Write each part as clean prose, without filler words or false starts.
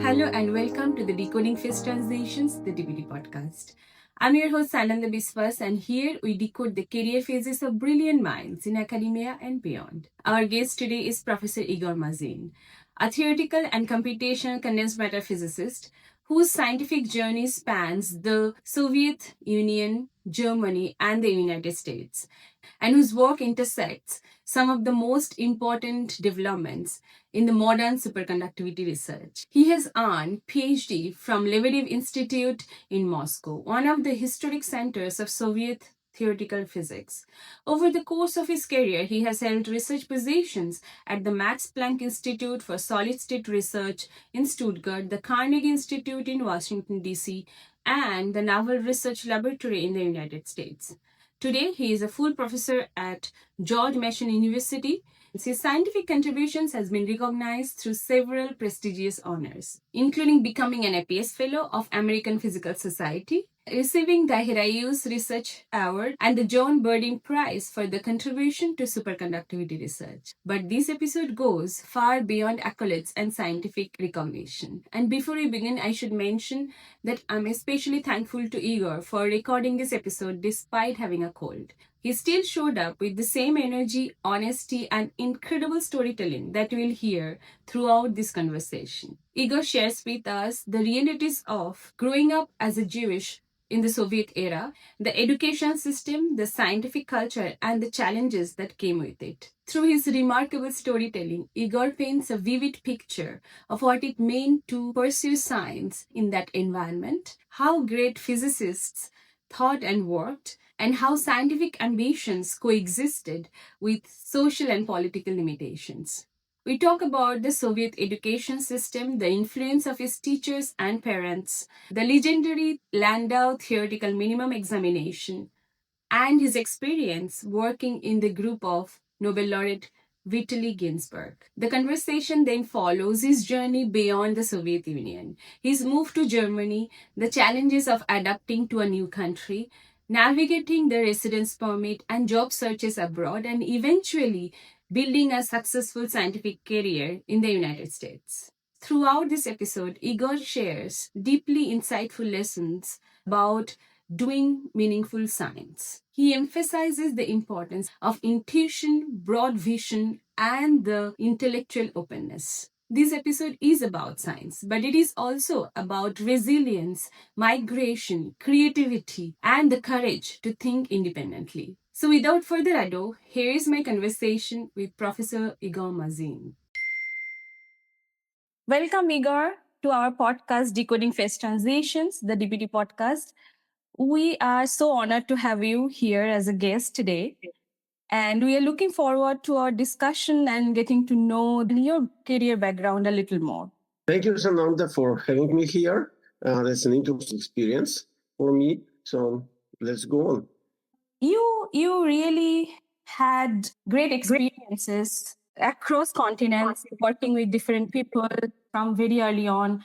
Hello and welcome to the Decoding Phase Transitions, the DPT podcast. I'm your host Sananda Biswas, and here we decode the career phases of brilliant minds in academia and beyond. Our guest today is Professor Igor Mazin, a theoretical and computational condensed matter physicist whose scientific journey spans the Soviet Union, Germany, and the United States, and whose work intersects some of the most important developments in the modern superconductivity research. He has earned PhD from Lebedev Institute in Moscow, one of the historic centers of Soviet theoretical physics. Over the course of his career, he has held research positions at the Max Planck Institute for Solid State Research in Stuttgart, the Carnegie Institute in Washington, D.C., and the Naval Research Laboratory in the United States. Today, he is a full professor at George Mason University. His scientific contributions has been recognized through several prestigious honors, including becoming an APS Fellow of American Physical Society, receiving the Hirayu's Research Award and the John Burdeen Prize for the contribution to superconductivity research. But this episode goes far beyond accolades and scientific recognition. And before we begin, I should mention that I'm especially thankful to Igor for recording this episode despite having a cold. He still showed up with the same energy, honesty, and incredible storytelling that we'll hear throughout this conversation. Igor shares with us the realities of growing up as a Jewish in the Soviet era, the education system, the scientific culture, and the challenges that came with it. Through his remarkable storytelling, Igor paints a vivid picture of what it meant to pursue science in that environment, how great physicists thought and worked, and how scientific ambitions coexisted with social and political limitations. We talk about the Soviet education system, the influence of his teachers and parents, the legendary Landau theoretical minimum examination, and his experience working in the group of Nobel Laureate Vitaly Ginzburg. The conversation then follows his journey beyond the Soviet Union, his move to Germany, the challenges of adapting to a new country, navigating the residence permit and job searches abroad, and eventually building a successful scientific career in the United States. Throughout this episode, Igor shares deeply insightful lessons about doing meaningful science. He emphasizes the importance of intuition, broad vision, and the intellectual openness. This episode is about science, but it is also about resilience, migration, creativity, and the courage to think independently. So, without further ado, here is my conversation with Professor Igor Mazin. Welcome, Igor, to our podcast, Decoding Phase Transitions, the DPT podcast. We are so honored to have you here as a guest today. And we are looking forward to our discussion and getting to know your career background a little more. Thank you, Sananda, for having me here. That's an interesting experience for me. So let's go on. You really had great experiences across continents, working with different people from very early on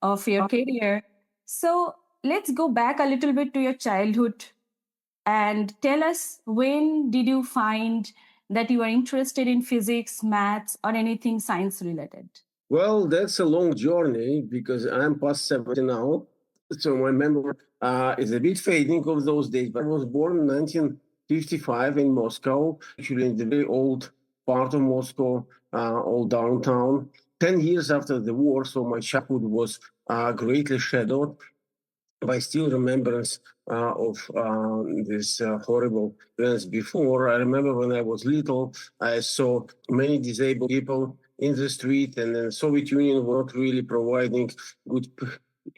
of your career. So let's go back a little bit to your childhood and tell us, when did you find that you are interested in physics, maths, or anything science related? Well, that's a long journey because I'm past 70 now. So my memory is a bit fading of those days. But I was born in 1955 in Moscow, actually in the very old part of Moscow, old downtown. 10 years after the war, so my childhood was greatly shadowed by still remembrance of this horrible events before. I remember when I was little, I saw many disabled people in the street, and the Soviet Union were not really providing good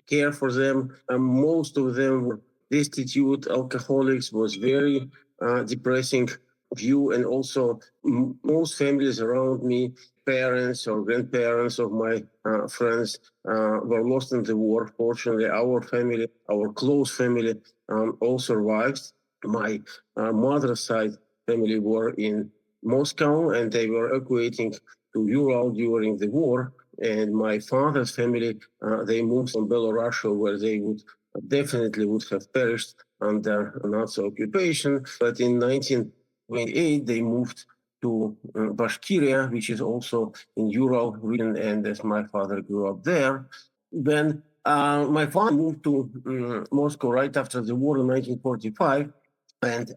care for them. Most of them were destitute, alcoholics, was very depressing view, and also most families around me, parents or grandparents of my friends, were lost in the war. Fortunately, our family, our close family, all survived. My mother's side family were in Moscow, and they were evacuating to Ural during the war. And my father's family, they moved from Belarus, where they would definitely would have perished under Nazi occupation. But in 1928, they moved to Bashkiria, which is also in Ural region, and as my father grew up there. Then my father moved to Moscow right after the war in 1945 and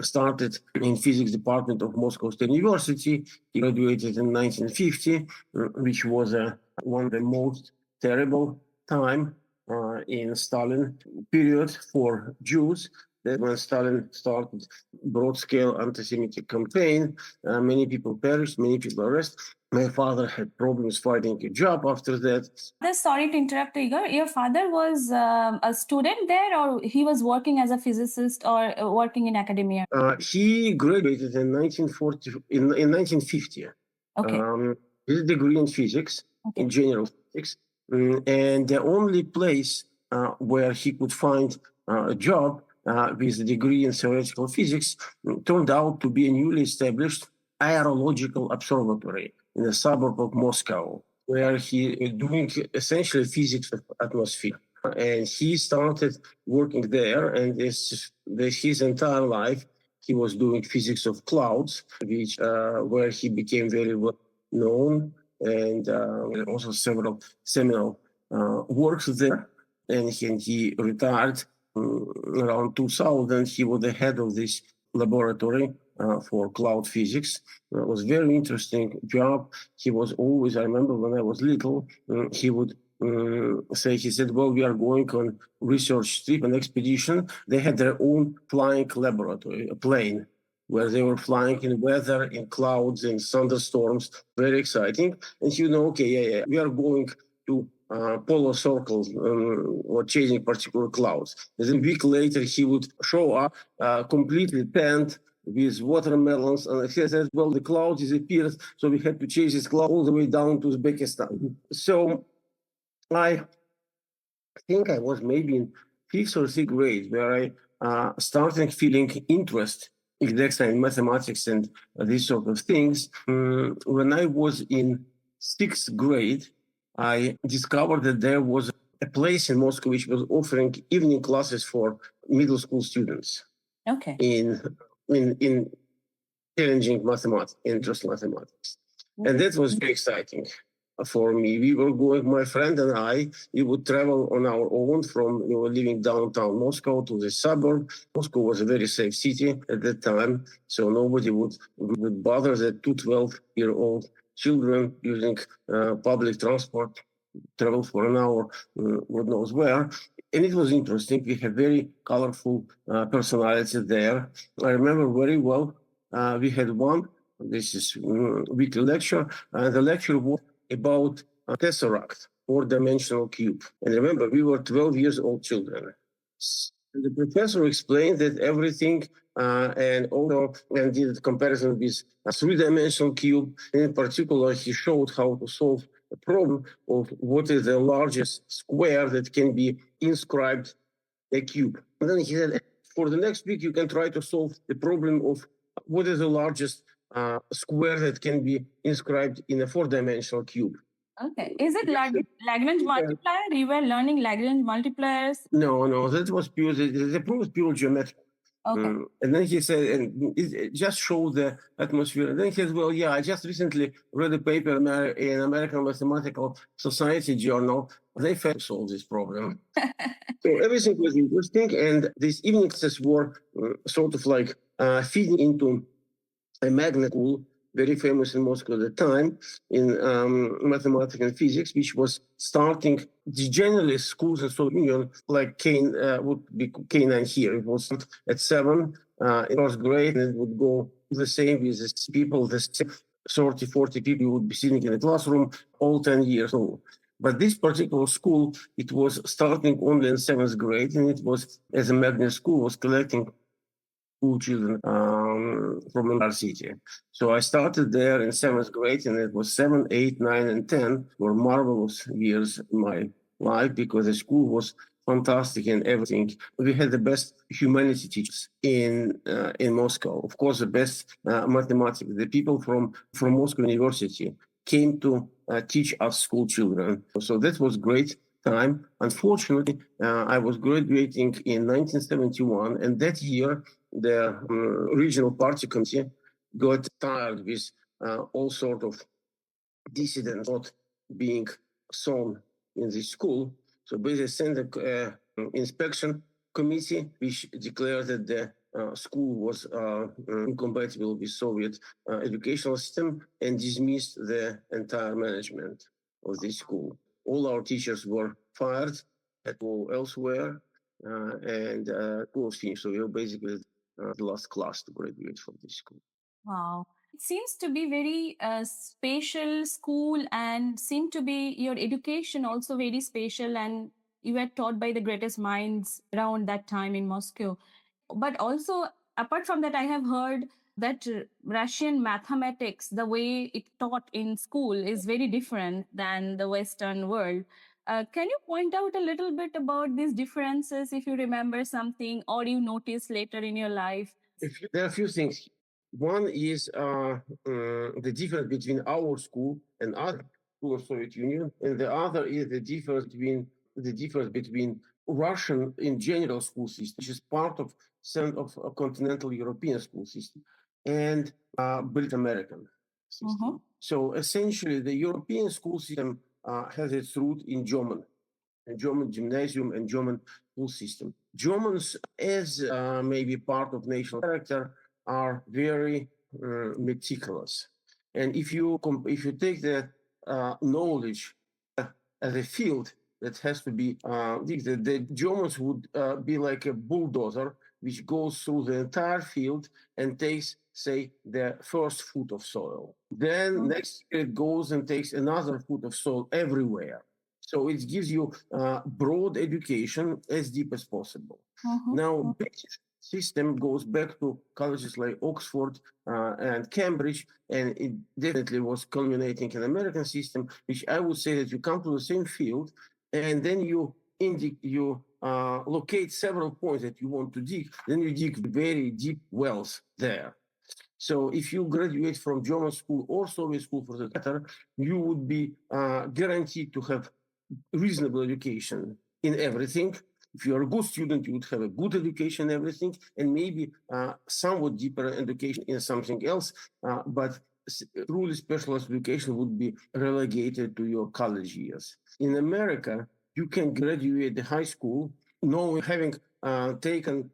started in physics department of Moscow State University. He graduated in 1950, which was one of the most terrible time in Stalin period for Jews. That when Stalin started broad-scale anti-Semitic campaign, many people perished, many people arrested. My father had problems finding a job after that. Sorry to interrupt, Igor. Your father was a student there, or he was working as a physicist or working in academia? He graduated in 1940, in 1950. Okay. His degree in physics, in general physics. And the only place where he could find a job with a degree in theoretical physics turned out to be a newly established aerological observatory in the suburb of Moscow, where he doing essentially physics of atmosphere. And he started working there, and his entire life he was doing physics of clouds, which where he became very well known, and also several seminal works there. And he retired around 2000. He was the head of this laboratory for cloud physics. It was a very interesting job. He was always, I remember when I was little, he would he said, well, we are going on research trip, an expedition. They had their own flying laboratory, a plane, where they were flying in weather, in clouds, in thunderstorms. Very exciting. And you know, okay, yeah, we are going to polar circles or chasing particular clouds. And then a week later, he would show up completely tanned with watermelons. And he said, well, the cloud disappeared, so we had to chase this cloud all the way down to Uzbekistan. So I think I was maybe in fifth or sixth grade where I started feeling interest in mathematics and these sort of things. When I was in sixth grade, I discovered that there was a place in Moscow which was offering evening classes for middle school students. Okay. In challenging mathematics, interest mathematics. And that was very exciting for me. We were going, my friend and I, we would travel on our own from, we were living downtown Moscow to the suburb. Moscow was a very safe city at that time, so nobody would bother the 12-year-old children using public transport, travel for an hour, God knows where. And it was interesting. We had very colorful personality there. I remember very well, we had one, this is weekly lecture, and the lecture was about a tesseract, four-dimensional cube. And remember, we were 12 years old children. The professor explained that everything and did comparison with a three-dimensional cube. In particular, he showed how to solve a problem of what is the largest square that can be inscribed a cube. And then he said, for the next week, you can try to solve the problem of what is the largest square that can be inscribed in a four-dimensional cube. Okay. Is it Lagrange multiplier? You were learning Lagrange multipliers? No, that was pure, the proof was pure geometry. Okay. And then he said, and it just showed the atmosphere. And then he said, well, yeah, I just recently read a paper in American Mathematical Society journal. They failed to solve this problem. So everything was interesting. And these evening classes were sort of like feeding into a magnet school, very famous in Moscow at the time, in mathematics and physics, which was starting the generalist schools in Soviet Union, like would be K9 here. It was at 7 in first grade, and it would go the same with the people, the 30, 40 people would be sitting in the classroom, all 10 years old. But this particular school, it was starting only in 7th grade, and it was, as a magnet school, was collecting school children from our city. So I started there in 7th grade, and it was 7, 8, 9, and 10 were marvelous years in my life because the school was fantastic and everything. We had the best humanity teachers in Moscow. Of course, the best mathematics. The people from Moscow University came to teach us school children. So that was great time. Unfortunately, I was graduating in 1971, and that year the regional party committee got tired with all sort of dissidents not being shown in the school. So basically sent an inspection committee which declared that the school was incompatible with Soviet educational system and dismissed the entire management of the school. All our teachers were fired at go elsewhere, and school was finished. So we were basically the last class to graduate from this school. Wow. It seems to be very spatial school and seem to be your education also very spatial, and you were taught by the greatest minds around that time in Moscow. But also, apart from that, I have heard that Russian mathematics, the way it taught in school, is very different than the Western world. Can you point out a little bit about these differences if you remember something or you noticed later in your life? There are a few things. One is the difference between our school and other school of Soviet Union, and the other is the difference between Russian in general school system, which is part of some of a continental European school system, and British American system. So essentially, the European school system has its root in German gymnasium and German school system. Germans, as maybe part of national character, are very meticulous. And if you take the knowledge as a field that has to be, the Germans would be like a bulldozer which goes through the entire field and takes, say, the first foot of soil. Then next year it goes and takes another foot of soil everywhere. So it gives you broad education as deep as possible. Now, British system goes back to colleges like Oxford and Cambridge, and it definitely was culminating in American system, which I would say that you come to the same field, and then you locate several points that you want to dig. Then you dig very deep wells there. So if you graduate from German school or Soviet school for that matter, you would be guaranteed to have reasonable education in everything. If you are a good student, you would have a good education in everything, and maybe somewhat deeper education in something else. But truly specialized education would be relegated to your college years. In America, you can graduate the high school having taken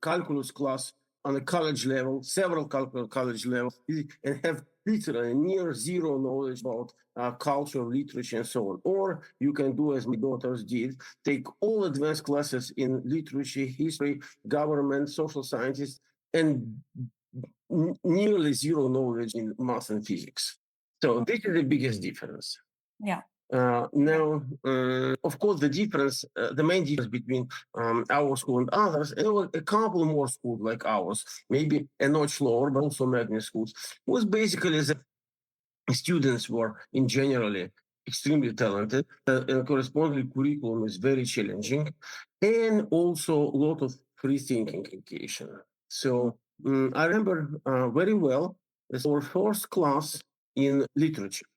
calculus class on a college level, several college levels, and have literally near zero knowledge about culture, literature, and so on. Or you can do as my daughters did, take all advanced classes in literature, history, government, social sciences, and nearly zero knowledge in math and physics. So this is the biggest difference. Yeah. Now, of course, the main difference between our school and others, and there were a couple more schools like ours, maybe a notch lower, but also magnet schools, was basically that students were in generally extremely talented. The corresponding curriculum is very challenging, and also a lot of free thinking education. So I remember very well our first class in literature.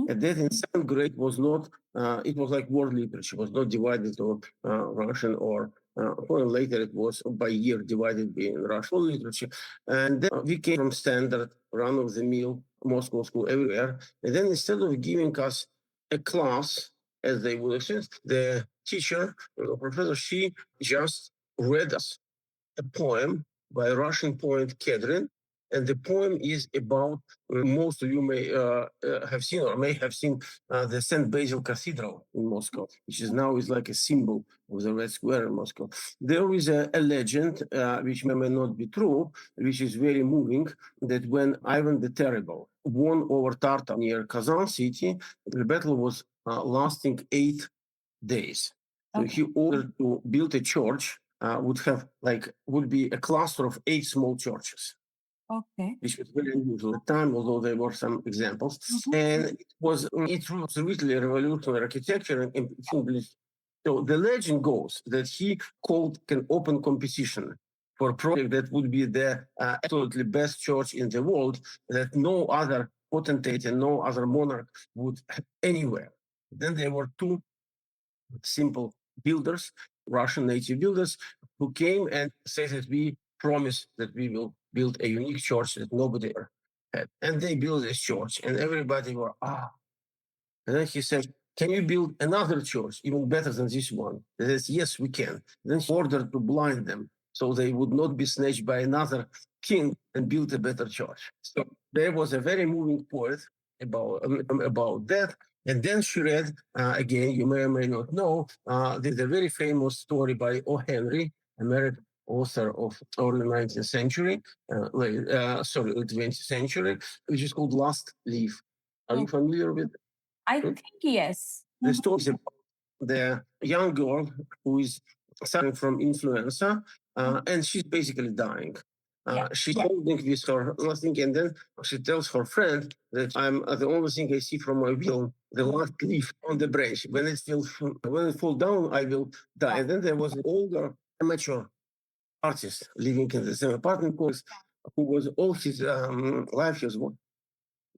And that in seventh grade was not, it was like world literature, was not divided to Russian or later it was by year divided in Russian literature. And then we came from standard run of the mill Moscow school everywhere. And then instead of giving us a class, as they would have said, the teacher, the professor, she just read us a poem by a Russian poet Kedrin, and the poem is about most of you may have seen or may have seen the St. Basil Cathedral in Moscow, which is now is like a symbol of the Red Square in Moscow. There is a legend, which may not be true, which is very moving, that when Ivan the Terrible won over Tartar near Kazan city, the battle was lasting 8 days. So he ordered to build a church would be a cluster of 8 small churches. Okay. Which was very unusual at the time, although there were some examples. And it was really revolutionary architecture and English. So the legend goes that he called an open competition for a project that would be the absolutely best church in the world that no other potentate and no other monarch would have anywhere. Then there were two simple builders, Russian native builders, who came and said that we promise that we will build a unique church that nobody ever had. And they built this church, and everybody were, And then he said, can you build another church even better than this one? They says, yes, we can. Then he ordered to blind them so they would not be snatched by another king and build a better church. So there was a very moving poet about that. And then she read, again, you may or may not know, there's a very famous story by O. Henry, American author of early 19th century, late 20th century, which is called Last Leaf. Are you familiar with it? I think yes. The story is about the young girl who is suffering from influenza, and she's basically dying. She's holding with her nothing, and then she tells her friend that I'm the only thing I see from my window, the last leaf on the branch. When it fall down, I will die. And then there was an older amateur artist living in the same apartment complex who was all his life he was working.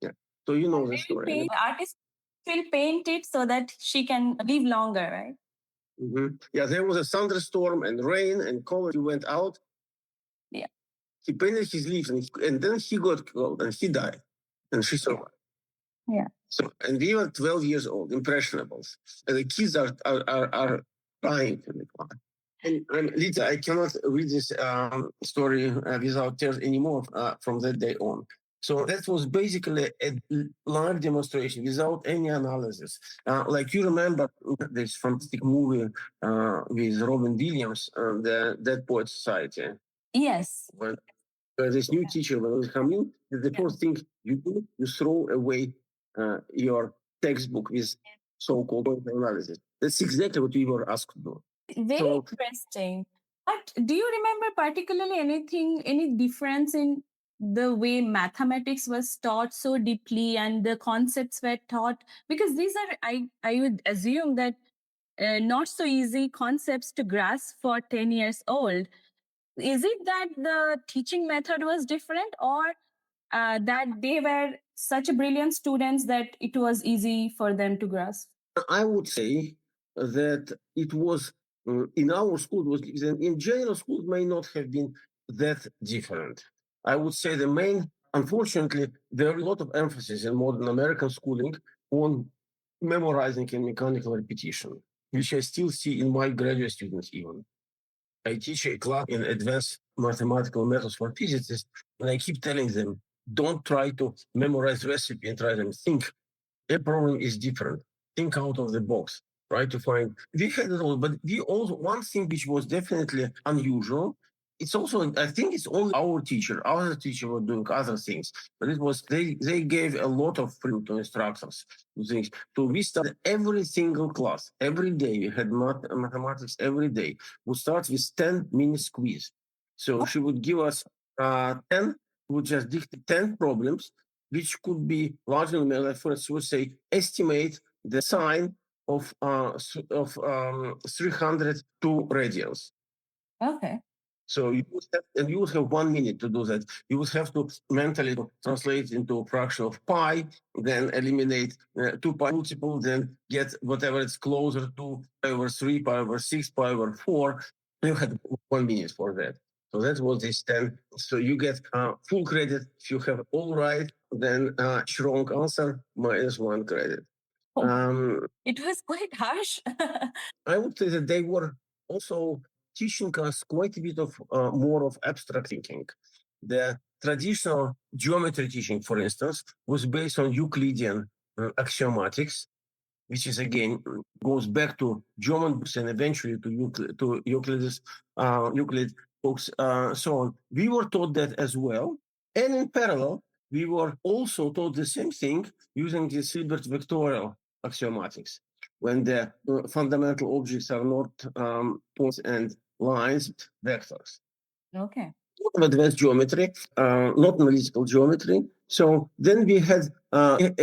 Yeah. So you know the story. The artist will paint it so that she can live longer, right? Mm-hmm. Yeah, there was a thunderstorm and rain and cold. He went out. Yeah. He painted his leaves and then he got cold and he died and she survived. Yeah. So, and we were 12 years old, impressionables. And the kids are crying. And Lisa, I cannot read this story without tears anymore from that day on. So that was basically a live demonstration without any analysis. Like you remember this fantastic movie with Robin Williams, the Dead Poets Society. Yes. When this new teacher, when they come in, the first thing you do, you throw away your textbook with so-called analysis. That's exactly what we were asked to do. Very interesting. But do you remember particularly any difference in the way mathematics was taught so deeply and the concepts were taught? Because these are, I would assume that not so easy concepts to grasp for 10 years old. Is it that the teaching method was different, or that they were such brilliant students that it was easy for them to grasp? I would say that it was in our school, in general, schools may not have been that different. I would say the main, unfortunately, there is a lot of emphasis in modern American schooling on memorizing and mechanical repetition, which I still see in my graduate students even. I teach a class in advanced mathematical methods for physicists, and I keep telling them, don't try to memorize recipe and try to think. Every problem is different. Think out of the box. Try to find. We had it all, but we also one thing which was definitely unusual. It's also, I think, it's only our teacher. Other teacher were doing other things, but it was they gave a lot of freedom to instructors to things. So we started every single class every day. We had mathematics every day. We start with 10-minute quiz. So she would give us 10. Would just dictate 10 problems which could be largely, for instance, would say estimate the sine of 302 radians. Okay. So you would have 1 minute to do that. You would have to mentally translate into a fraction of pi, then eliminate 2 pi multiple, then get whatever it's closer to pi over 3, pi over 6, pi over 4. You had 1 minute for that. So that was this 10. So you get full credit. If you have all right, then wrong answer, -1 credit. It was quite harsh. I would say that they were also teaching us quite a bit of more of abstract thinking. The traditional geometry teaching, for instance, was based on Euclidean axiomatics, which is again goes back to German books and eventually to Euclid books, so on. We were taught that as well, and in parallel, we were also taught the same thing using the Hilbert vectorial axiomatics, when the fundamental objects are not points and lines, but vectors. Okay. Advanced geometry, not analytical geometry. So then we had,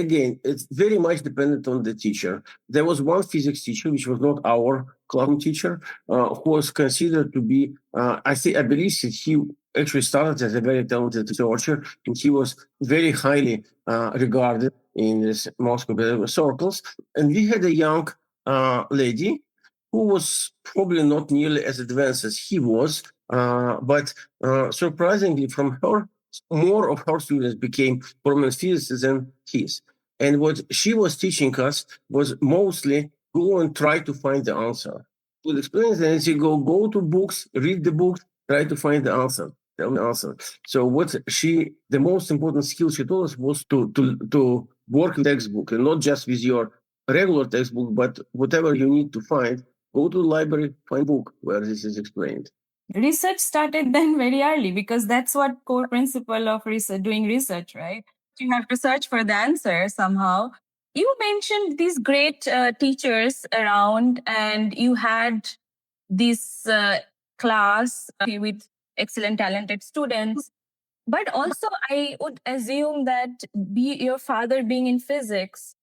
again, it's very much dependent on the teacher. There was one physics teacher, which was not our classroom teacher, who was considered to be, I believe that he actually started as a very talented researcher, and he was very highly regarded in this Moscow circles. And we had a young lady who was probably not nearly as advanced as he was, but surprisingly, from her, more of her students became prominent physicists than his. And what she was teaching us was mostly go and try to find the answer. Would explain it, and she go to books, read the books, try to find the answer. Tell me the answer. So what the most important skill she taught us was to work with textbook, and not just with your regular textbook, but whatever you need to find, go to the library, find a book where this is explained. Research started then very early because that's what core principle of research, doing research, right? You have to search for the answer somehow. You mentioned these great teachers around, and you had this class with excellent, talented students. But also, I would assume that your father being in physics,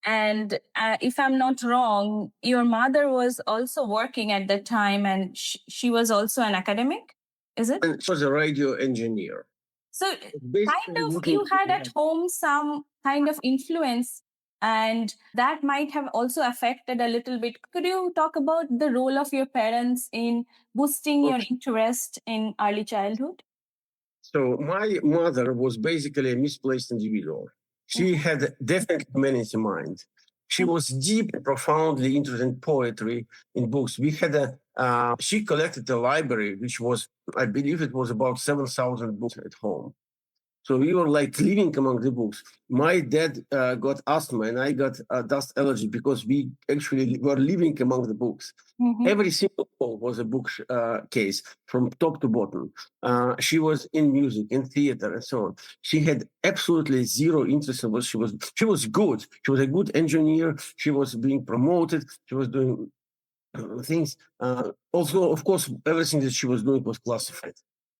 and if I'm not wrong, your mother was also working at that time, and she was also an academic, is it? And she was a radio engineer. So, Basically, kind of, looking you had at home some kind of influence, and that might have also affected a little bit. Could you talk about the role of your parents in boosting your interest in early childhood? So my mother was basically a misplaced individual. She had definitely humanity in mind. She was deep, profoundly interested in poetry, in books. We had she collected a library, which was, I believe it was about 7,000 books at home. So we were like living among the books. My dad got asthma and I got dust allergy because we actually were living among the books. Every single wall was a book case from top to bottom. She was in music, in theater, and so on. She had absolutely zero interest in what she was. She was good. She was a good engineer. She was being promoted. She was doing things. Also, of course, everything that she was doing was classified.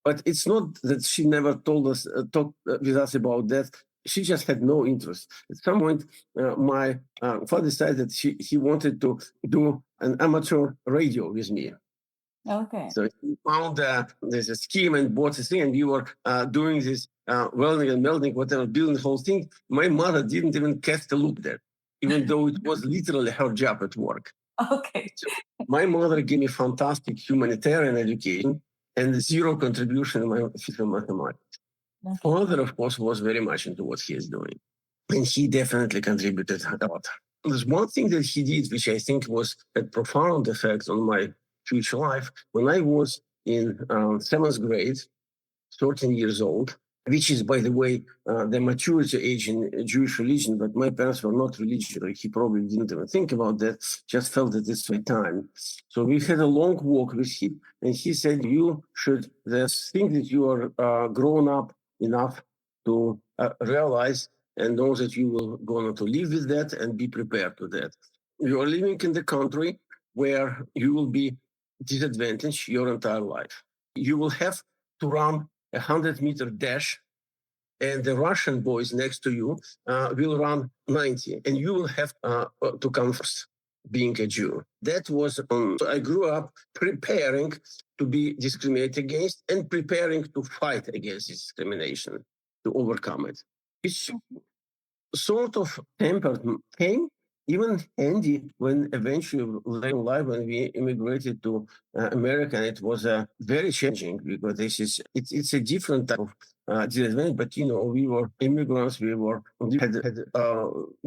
But it's not that she never talked with us about that. She just had no interest. At some point, my father decided that he wanted to do an amateur radio with me. Okay. So he found there's a scheme and bought this thing, and we were doing this welding and melting, whatever, building the whole thing. My mother didn't even cast a look there, even though it was literally her job at work. Okay. So my mother gave me fantastic humanitarian education and zero contribution in my physical mathematics. Father, of course, was very much into what he is doing, and he definitely contributed a lot. There's one thing that he did, which I think was a profound effect on my future life. When I was in seventh grade, 13 years old, which is, by the way, the maturity age in Jewish religion, but my parents were not religious. He probably didn't even think about that, just felt that it's my time. So we had a long walk with him, and he said, you should think that you are grown up enough to realize and know that you will go on to live with that and be prepared to that. You are living in the country where you will be disadvantaged your entire life. You will have to run 100-meter dash, and the Russian boys next to you will run 90, and you will have to come first, being a Jew. That was, so I grew up preparing to be discriminated against and preparing to fight against discrimination, to overcome it. It's sort of tempered came even handy when eventually later in life when we immigrated to America. It was very challenging because it's a different type of disadvantage. But we were immigrants. We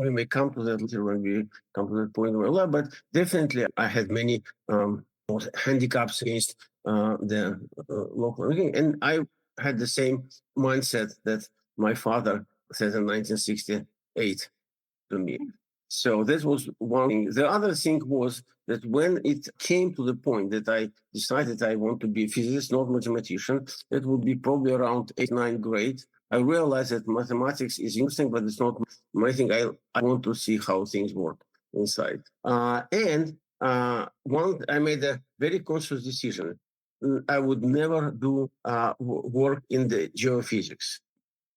may come to that later when we come to that point in our life. But definitely, I had many handicaps against the local, and I had the same mindset that my father said in 1968 to me. So that was one thing. The other thing was that when it came to the point that I decided I want to be a physicist, not mathematician, that would be probably around 8th, 9th grade. I realized that mathematics is interesting, but it's not my thing. I want to see how things work inside. I made a very conscious decision. I would never do work in the geophysics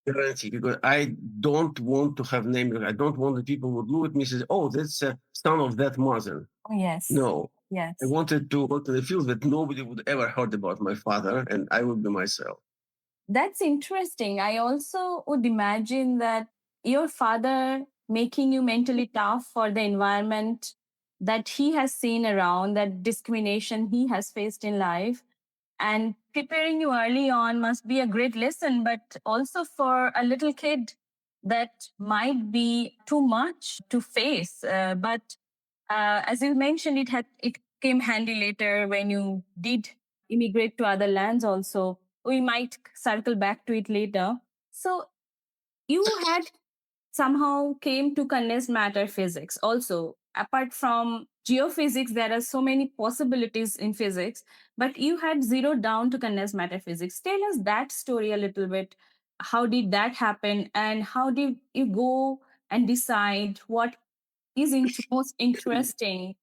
guarantee, because I don't want to have name. I don't want that people would look at me and say, "Oh, that's a son of that mother." Yes. No, Yes. I wanted to work in the field that nobody would ever heard about my father, and I would be myself. That's interesting. I also would imagine that your father making you mentally tough for the environment that he has seen around, that discrimination he has faced in life, and preparing you early on must be a great lesson, but also for a little kid that might be too much to face. But as you mentioned, it came handy later when you did immigrate to other lands also. We might circle back to it later. So you had somehow came to condensed matter physics also. Apart from geophysics, there are so many possibilities in physics, but you had zeroed down to condensed matter physics. Tell us that story a little bit. How did that happen, and how did you go and decide what is most interesting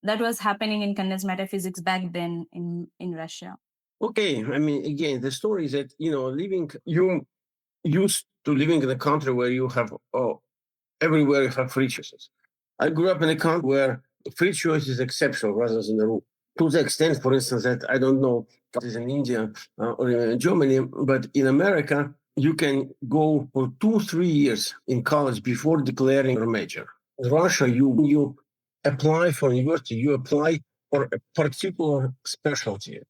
that was happening in condensed matter physics back then in Russia? Okay, I mean, again, the story is that you used to living in a country where you have everywhere you have free choices. I grew up in a country where free choice is exceptional rather than the rule. To the extent, for instance, that I don't know if it is in India or in Germany, but in America, you can go for 2, 3 years in college before declaring your major. In Russia, you apply for university, you apply for a particular specialty.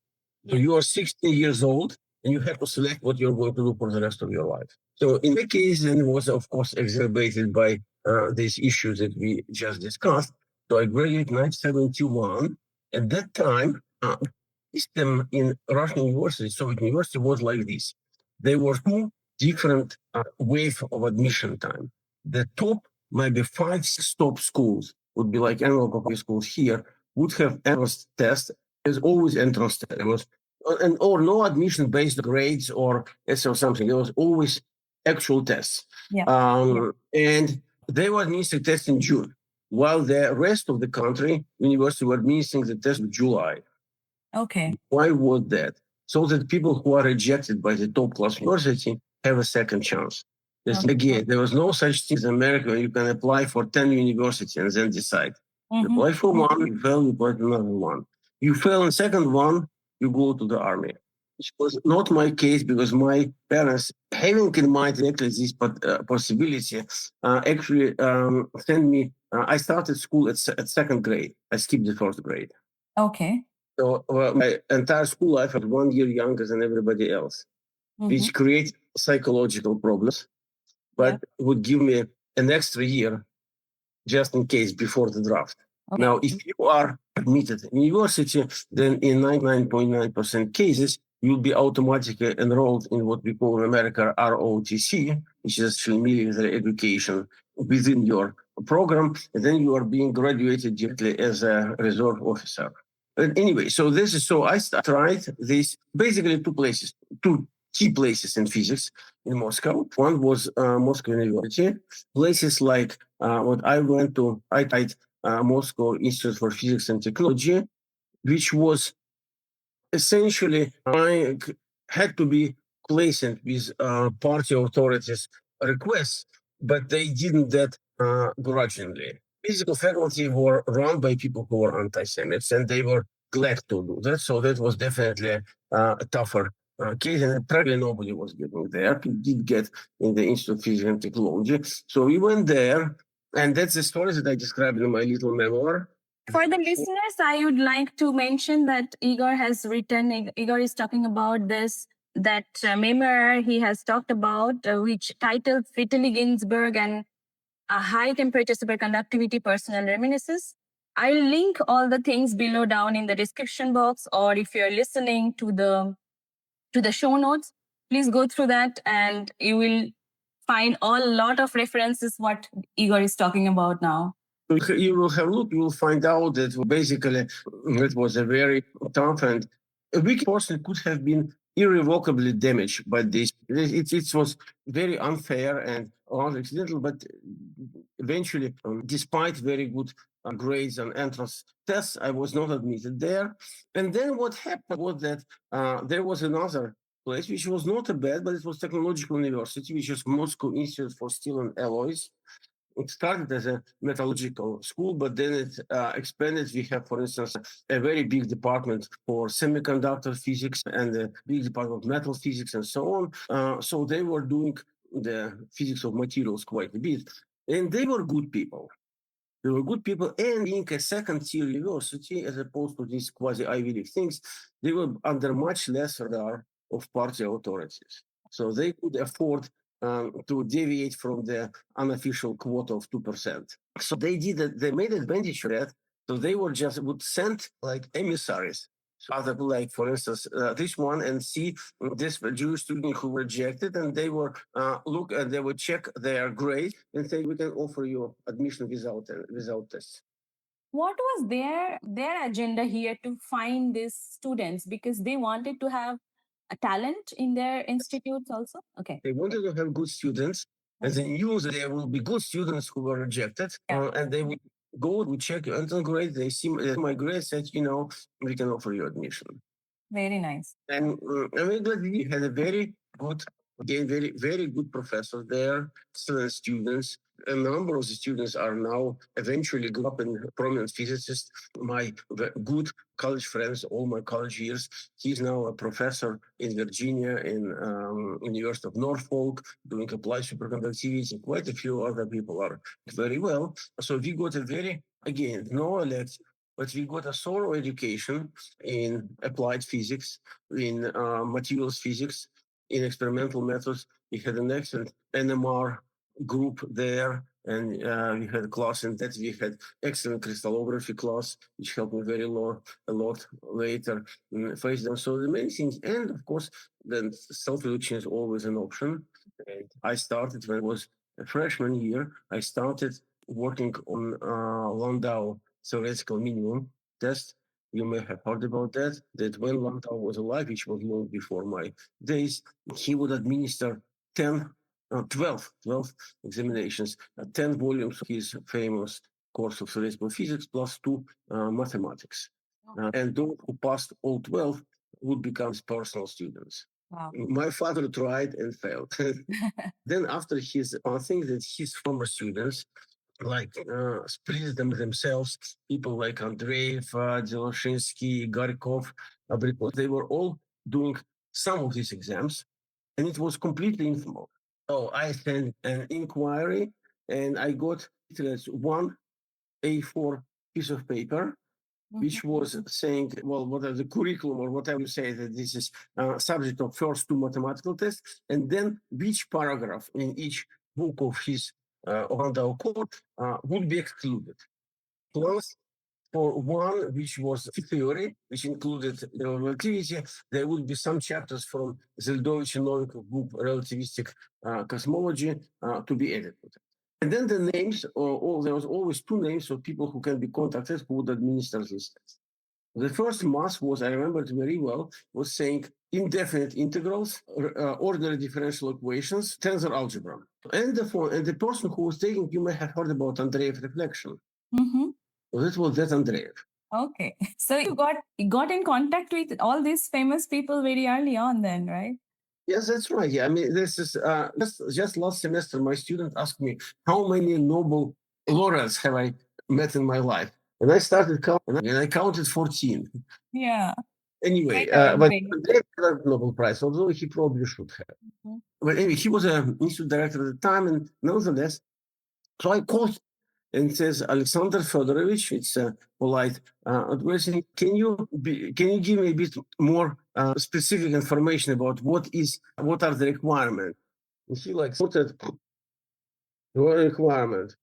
So you are 16 years old and you have to select what you're going to do for the rest of your life. So in my case, then it was, of course, exacerbated by these issues that we just discussed. So I graduated in 1971. At that time, system in Russian university, Soviet university, was like this. There were two different waves of admission time. The top, maybe 5, 6 top schools would be like analog public schools here, would have entrance test. There's always entrance test. There was or no admission based on grades or something. There was always actual tests. Yeah. And they were administering tests in June, while the rest of the country, university were administering the test in July. Okay. Why was that? So that people who are rejected by the top class university have a second chance. Again, there was no such thing as America where you can apply for 10 universities and then decide. You apply for one, you fail, you apply for another one. You fail in second one, you go to the army. Which was not my case because my parents, having in mind exactly this possibility, actually sent me. I started school at second grade. I skipped the first grade. Okay. So my entire school life, I was 1 year younger than everybody else, which creates psychological problems, but would give me an extra year just in case before the draft. Okay. Now, if you are admitted in university, then in 99.9% cases, you'll be automatically enrolled in what we call in America ROTC, which is military education within your program, and then you are being graduated directly as a reserve officer. But anyway, so I tried this basically two key places in physics in Moscow. One was Moscow University. Places like what I went to, I tried Moscow Institute for Physics and Technology, which was essentially I had to be pleasant with party authorities' requests, but they didn't that grudgingly. Physical faculty were run by people who were anti-Semites, and they were glad to do that. So that was definitely a tougher case, and practically nobody was getting there. We did get in the Institute of Physics and Technology. So we went there, and that's the story that I described in my little memoir. For the listeners, I would like to mention that Igor has written, Igor is talking about that memoir he has talked about, which titled Vitaly Ginzburg and a High Temperature Superconductivity Personal Reminiscences. I'll link all the things below down in the description box, or if you're listening to the show notes, please go through that and you will find a lot of references what Igor is talking about now. You will have a look, you will find out that basically it was a very tough and a weak person could have been irrevocably damaged by this. It was very unfair and accidental, but eventually, despite very good grades and entrance tests, I was not admitted there. And then what happened was that there was another place which was not a bad, but it was Technological University, which is Moscow Institute for Steel and Alloys. It started as a metallurgical school, but then it expanded. We have, for instance, a very big department for semiconductor physics and a big department of metal physics and so on. So they were doing the physics of materials quite a bit. And they were good people. They were good people, and being a second-tier university, as opposed to these quasi-Ivy League things, they were under much less radar of party authorities. So they could afford to deviate from the unofficial quota of 2%. So they made advantage of that. So they would send like emissaries. So other, like for instance, this one, and see this Jewish student who rejected, and they were look and they would check their grade and say, we can offer you admission without tests. What was their agenda here to find these students? Because they wanted to have a talent in their institutes also. Okay. They wanted to have good students, and they knew that there will be good students who were rejected, and they would go to check your entrance grade. They see my grade, said, we can offer you admission. Very nice. And I'm very glad we had a very good, again, very, very good professor there, excellent students. A number of the students are now eventually grew up in prominent physicists. My good college friends, all my college years, he's now a professor in Virginia, in University of Norfolk, doing applied superconductivity. Quite a few other people are very well. So we got a very, again, no elective, but we got a thorough education in applied physics, in materials physics, in experimental methods. We had an excellent NMR group there, and we had a class in that. We had excellent crystallography class, which helped me a lot later in phase down. So the many things, and of course, then self-reduction is always an option. And I started when I was a freshman year. I started working on Landau theoretical minimum test. You may have heard about that when Landau was alive, which was long before my days, he would administer 10, 12 examinations, 10 volumes of his famous course of theoretical physics plus 2 mathematics. And those who passed all 12 would become his personal students. Wow. My father tried and failed. Then after his, I think that his former students, like split themselves, people like Andreev, Zeloshinsky, Garkov, Abrikos, they were all doing some of these exams, and it was completely informal. So I sent an inquiry, and I got one A4 piece of paper, which was saying, well, what are the curriculum or whatever you say, that this is subject of first 2 mathematical tests, and then which paragraph in each book of his Landau code would be excluded. Plus, for one, which was theory, which included relativity, there would be some chapters from Zeldovich and Novikov book, Relativistic Cosmology, to be added. And then the names, there was always 2 names of people who can be contacted who would administer this test. The first mass was, I remember it very well, was saying indefinite integrals, ordinary differential equations, tensor algebra. And the person who was taking, you may have heard about Andreev reflection. So this was that Andreev. Okay. So you got in contact with all these famous people very early on then, right? Yes, that's right. Yeah, I mean, this is just last semester, my student asked me, how many Nobel laureates have I met in my life? And I started counting, and I counted 14. Yeah. Anyway, but Andreev got a Nobel Prize, although he probably should have. But anyway, he was an institute director at the time, and nonetheless, so I called and says, Alexander Fedorovich, it's a polite addressing. Can you give me a bit more specific information about what are the requirements? And he like sorted your requirement.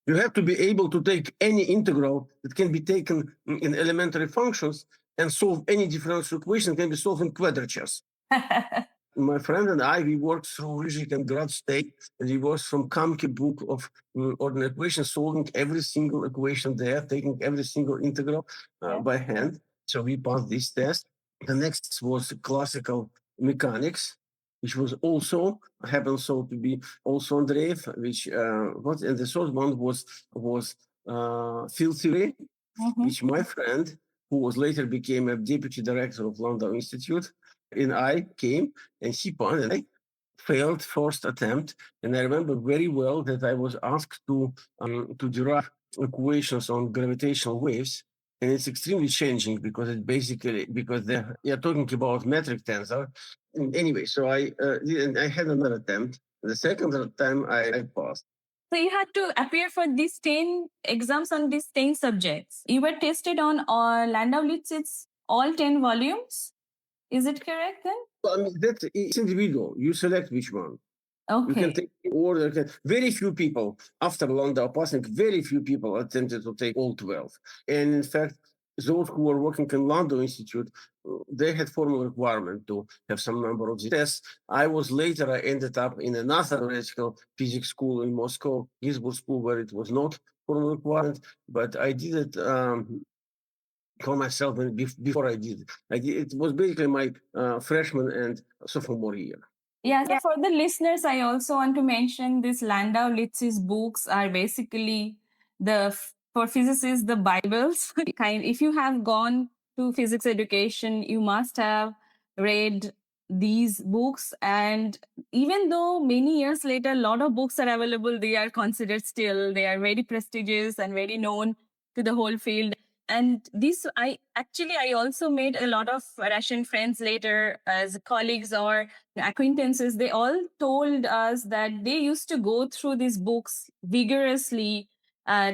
You have to be able to take any integral that can be taken in elementary functions and solve any differential equation can be solved in quadratures. My friend and I, we worked through Rijik and Grad State, and we worked from Kamke book of ordinary equations, solving every single equation there, taking every single integral by hand. So we passed this test. The next was classical mechanics, which was also happened so to be also Andreev, which was, and the third one was field theory, which my friend, who was later became a deputy director of Landau Institute, and I came, and he passed, and I failed first attempt. And I remember very well that I was asked to derive equations on gravitational waves, and it's extremely challenging because it basically you're talking about metric tensor. And anyway, so I had another attempt. The second time I passed. So you had to appear for these 10 exams on these 10 subjects. You were tested on Landau Litz's all 10 volumes. Is it correct then? Well, I mean, it's individual. You select which one. You can Okay. take order. Very few people, after Landau passing, very few people attempted to take all 12. And in fact, those who were working in Landau Institute, they had formal requirement to have some number of tests. I ended up in another theoretical physics school in Moscow, Ginzburg School, where it was not formal requirement, but I did it for myself and before I did it. It was basically my freshman and sophomore year. Yeah, so for the listeners, I also want to mention this Landau Litz's books are basically for physicists, the Bibles. If you have gone to physics education, you must have read these books. And even though many years later, a lot of books are available, they are considered still, they are very prestigious and very known to the whole field. And this, I also made a lot of Russian friends later as colleagues or acquaintances. They all told us that they used to go through these books vigorously,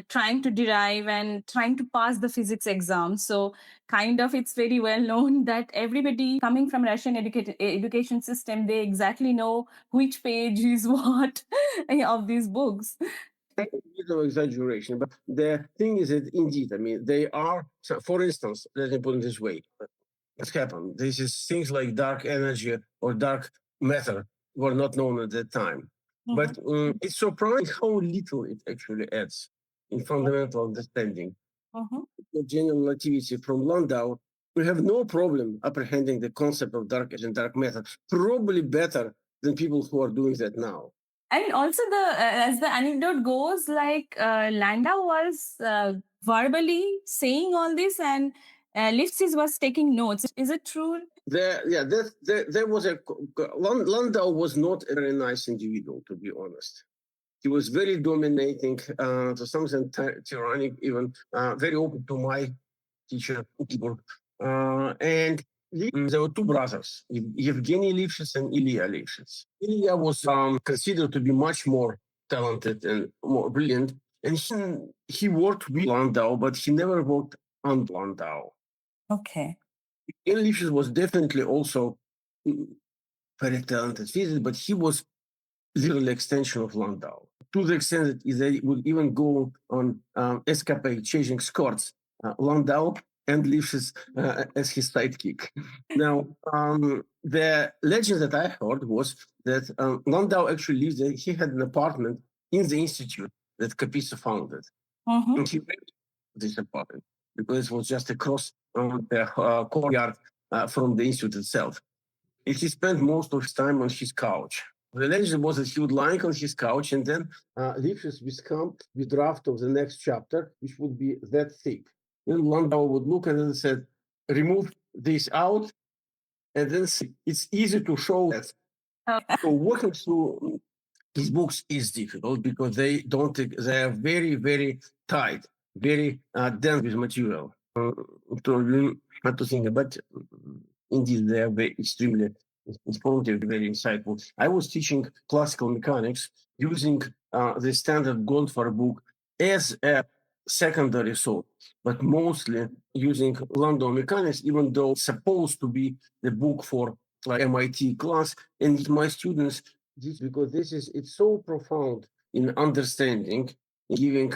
trying to derive and trying to pass the physics exam. So kind of it's very well known that everybody coming from Russian education system, they exactly know which page is what of these books. A bit of exaggeration, but the thing is that indeed, I mean, they are. So for instance, let me put it this way: what's happened? This is things like dark energy or dark matter were not known at that time, but it's surprising how little it actually adds in fundamental understanding. The general relativity from Landau, we have no problem apprehending the concept of dark energy and dark matter, probably better than people who are doing that now. And also, the as the anecdote goes, like Landau was verbally saying all this, and Lifshitz was taking notes. Is it true? There was Landau was not a very nice individual, to be honest. He was very dominating, to some extent tyrannic, even very open to my teacher, Igor. And there were two brothers, Evgeny Lifshitz and Ilya Lifshitz. Ilya was considered to be much more talented and more brilliant. And he worked with Landau, but he never worked on Landau. Okay. Evgeny Lifshitz was definitely also very talented physicist, but he was literally extension of Landau, to the extent that they would even go on escapade, changing skirts, Landau and Lifshitz as his sidekick. Now, the legend that I heard was that Landau actually lived there. He had an apartment in the institute that Kapitsa founded. And he rented this apartment because it was just across the courtyard from the institute itself. And he spent most of his time on his couch. The legend was that he would lie on his couch and then Lifshitz would come with draft of the next chapter, which would be that thick. Then Landau would look at it and said, remove this out, and then it's easy to show that. So working through these books is difficult because they are very, very tight, very dense with material. Not to think about, indeed, they are very extremely informative, very insightful. I was teaching classical mechanics using the standard Goldfarb book as a secondary source, but mostly using Landau mechanics, even though it's supposed to be the book for like MIT class. And my students, because it's so profound in understanding, giving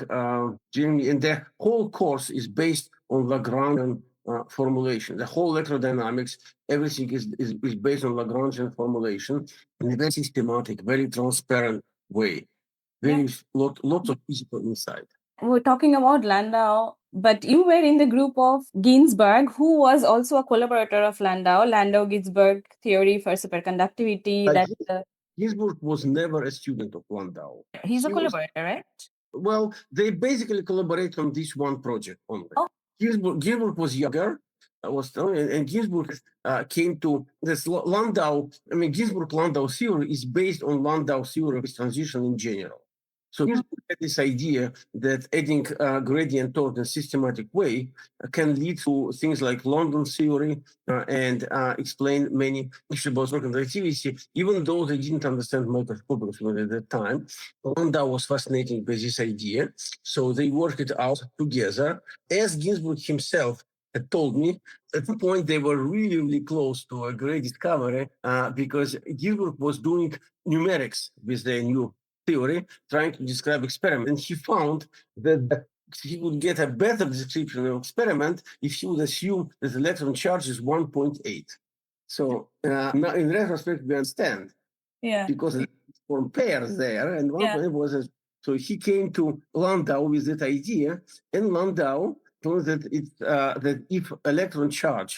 Jeremy, and the whole course is based on Lagrangian formulation. The whole electrodynamics, everything is based on Lagrangian formulation in a very systematic, very transparent way. Lots of physical insight. We're talking about Landau, but you were in the group of Ginzburg, who was also a collaborator of Landau, Landau-Ginzburg theory for superconductivity. Ginzburg was never a student of Landau. He's a collaborator, right? Well, they basically collaborate on this one project only. Ginzburg was younger, and Ginzburg came to this Landau. I mean, Ginzburg-Landau theory is based on Landau theory of transition in general. So Ginzburg had this idea that adding gradient torque in a systematic way can lead to things like London theory and explain many issues about superconductivity, even though they didn't understand microscopic theory at that time. Landau was fascinated by this idea, so they worked it out together. As Ginzburg himself had told me at the point they were really, really close to a great discovery because Ginzburg was doing numerics with the new theory, trying to describe experiment. And he found that he would get a better description of experiment if he would assume that the electron charge is 1.8. So now in retrospect, we understand. Yeah. Because it formed pairs there, and one point was so he came to Landau with that idea, and Landau told that that if electron charge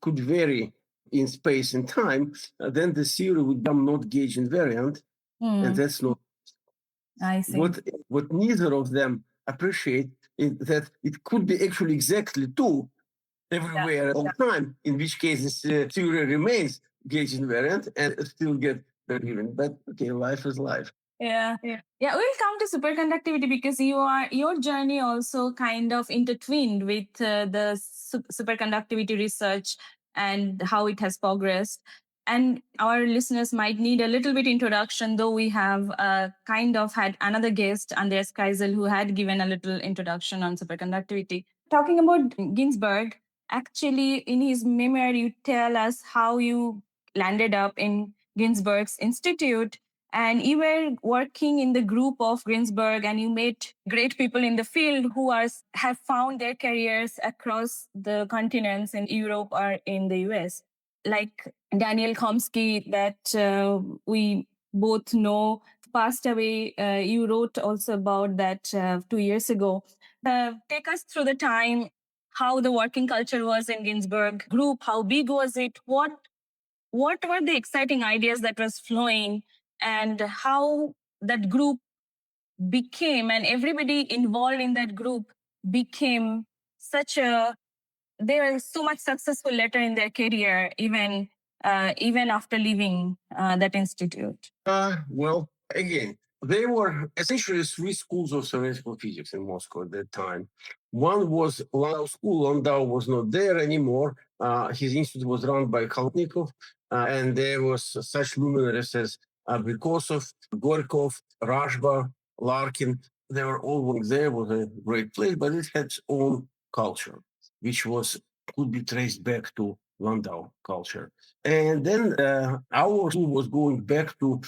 could vary in space and time, then the theory would become not gauge invariant, and that's not. I see. What neither of them appreciate is that it could be actually exactly two everywhere all the time, in which case this theory remains gauge invariant and still get given. But okay, life is life. Yeah. We'll come to superconductivity because your journey also kind of intertwined with the superconductivity research and how it has progressed. And our listeners might need a little bit introduction, though we have kind of had another guest, Andreas Kreisel, who had given a little introduction on superconductivity. Talking about Ginzburg, actually, in his memoir, you tell us how you landed up in Ginzburg's institute, and you were working in the group of Ginzburg, and you met great people in the field who have found their careers across the continents in Europe or in the US, like Daniel Chomsky, that we both know, passed away. You wrote also about that 2 years ago. Take us through the time, how the working culture was in Ginzburg group, how big was it, what were the exciting ideas that was flowing, and how that group became, and everybody involved in that group became they were so much successful later in their career, even after leaving that institute. Well, again, they were essentially three schools of theoretical physics in Moscow at that time. One was Landau School. Landau was not there anymore. His institute was run by Kaltnikov, and there was such luminaries as Abrikosov, Gorkov, Rashba, Larkin. They were all working there. It was a great place, but it had its own culture, which could be traced back to Landau culture. And then our school was going back to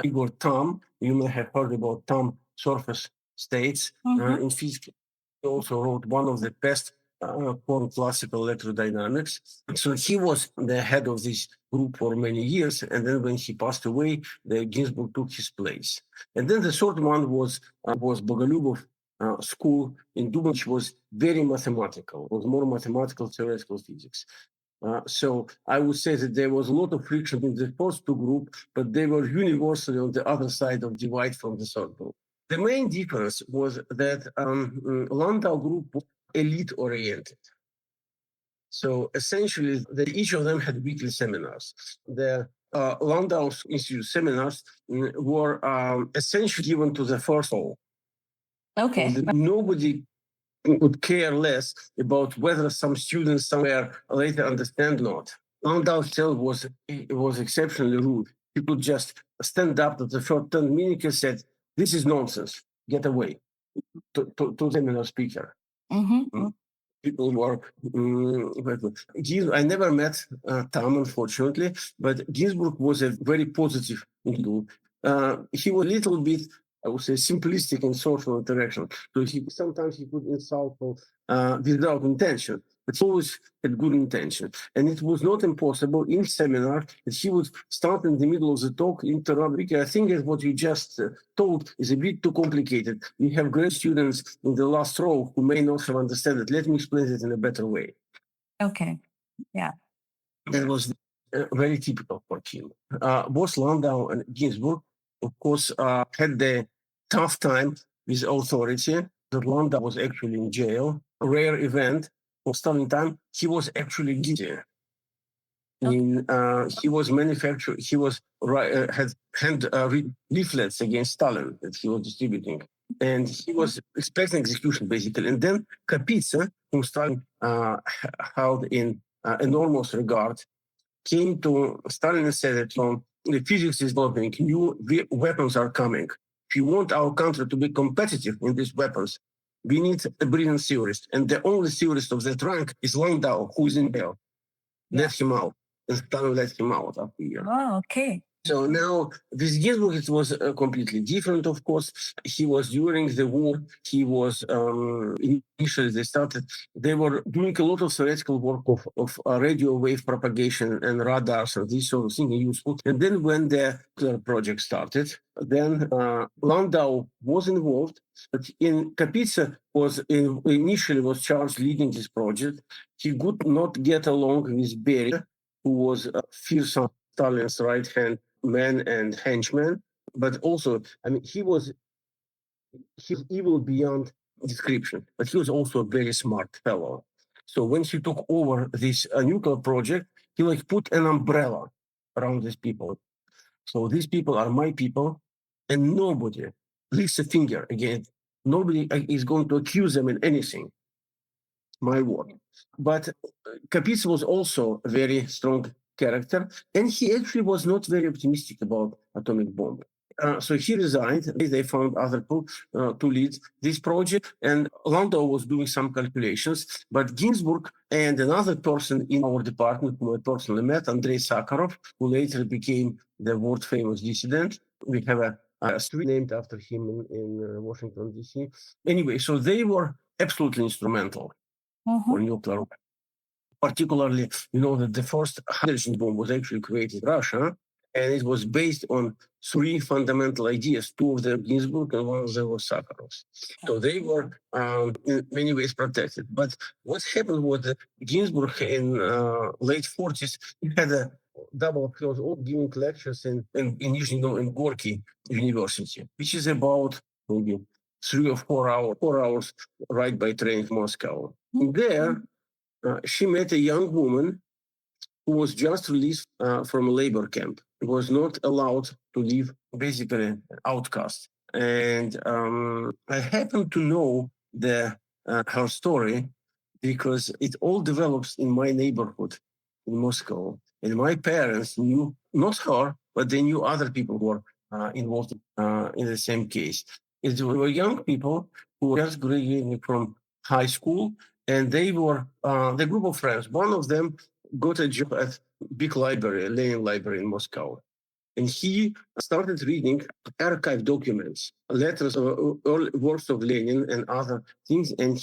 Igor Tam. You may have heard about Tam surface states in physics. He also wrote one of the best on classical electrodynamics. So he was the head of this group for many years. And then when he passed away, the Ginzburg took his place. And then the third one was Bogolyubov school in Dubin, which was very mathematical. It was more mathematical theoretical physics. So I would say that there was a lot of friction in the first two groups, but they were universally on the other side of divide from the third group. The main difference was that Landau group was elite-oriented. So essentially, each of them had weekly seminars. The Landau Institute seminars were essentially given to the first all. Okay. So nobody would care less about whether some students somewhere later understand or not. Landau itself was exceptionally rude. He could just stand up at the first 10 minutes and said, "This is nonsense. Get away," to the seminar speaker. People were. I never met Tam, unfortunately, but Ginzburg was a very positive individual. He was a little bit, I would say, simplistic in social interaction. So sometimes he could insult without intention, but he always had good intention. And it was not impossible in seminar that he would start in the middle of the talk, interrupt. I think that what you just told is a bit too complicated. We have great students in the last row who may not have understood it. Let me explain it in a better way. Okay. Yeah. That was very typical for him. Both Landau and Ginzburg, of course, had the tough time with authority. That Landau was actually in jail. A rare event of Stalin time. He was actually guilty. He was manufactured. He was had hand leaflets against Stalin that he was distributing, and he was expecting execution basically. And then Kapitsa, whom Stalin held in enormous regard, came to Stalin and said that the physics is developing, new weapons are coming. If you want our country to be competitive in these weapons, we need a brilliant theorist. And the only theorist of that rank is Landau, who is in jail. Let him out. And Stalin let him out after a year. Oh, okay. So now this Ginzburg, it was completely different, of course. He was during the war, he was initially they were doing a lot of theoretical work of radio wave propagation and radars and this sort of thing useful. And then when the project started, then Landau was involved, but in Kapitsa initially was charged leading this project. He could not get along with Beria, who was fearsome Stalin's right hand man and henchman, but also, I mean, he was evil beyond description, but he was also a very smart fellow. So when he took over this nuclear project, he like put an umbrella around these people. So these people are my people, and nobody lifts a finger against. Nobody is going to accuse them in anything. My word. But Kapitsa was also a very strong character, and he actually was not very optimistic about atomic bomb. So he resigned. They found other people to lead this project, and Landau was doing some calculations. But Ginzburg and another person in our department, who I personally met, Andrei Sakharov, who later became the world-famous dissident. We have a street named after him in Washington, D.C. Anyway, so they were absolutely instrumental for nuclear. Particularly, you know that the first hydrogen bomb was actually created in Russia, and it was based on three fundamental ideas. Two of them Ginzburg, and one of them was Sakharov's. So they were in many ways protected. But what happened was that Ginzburg in late 40s he had a double close giving lectures in Nizhny in Gorky University, which is about maybe 3 or 4 hours ride by train to Moscow. There, she met a young woman who was just released from a labor camp. Was not allowed to live, basically an outcast. And I happen to know her story because it all develops in my neighborhood in Moscow. And my parents knew not her, but they knew other people who were involved in the same case. It were young people who were just graduating from high school, and they were the group of friends. One of them got a job at big library, Lenin Library in Moscow. And he started reading archive documents, letters of early works of Lenin and other things, and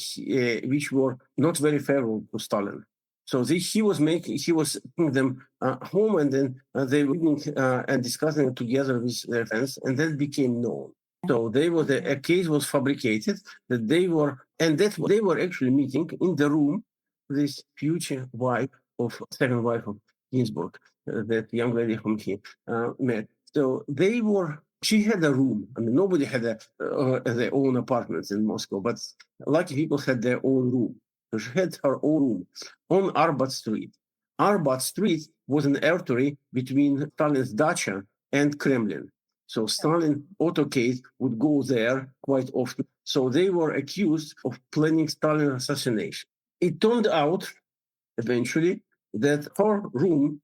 which were not very favorable to Stalin. So he was taking them home, and then they were reading and discussing it together with their friends, and that became known. So a case was fabricated that they were actually meeting in the room this future wife of second wife of Ginzburg, that young lady whom he met. So she had a room. I mean, nobody had their own apartments in Moscow, but lucky people had their own room. So she had her own room on Arbat Street. Arbat Street was an artery between Stalin's dacha and Kremlin. So Stalin autocade would go there quite often. So they were accused of planning Stalin assassination. It turned out eventually that her room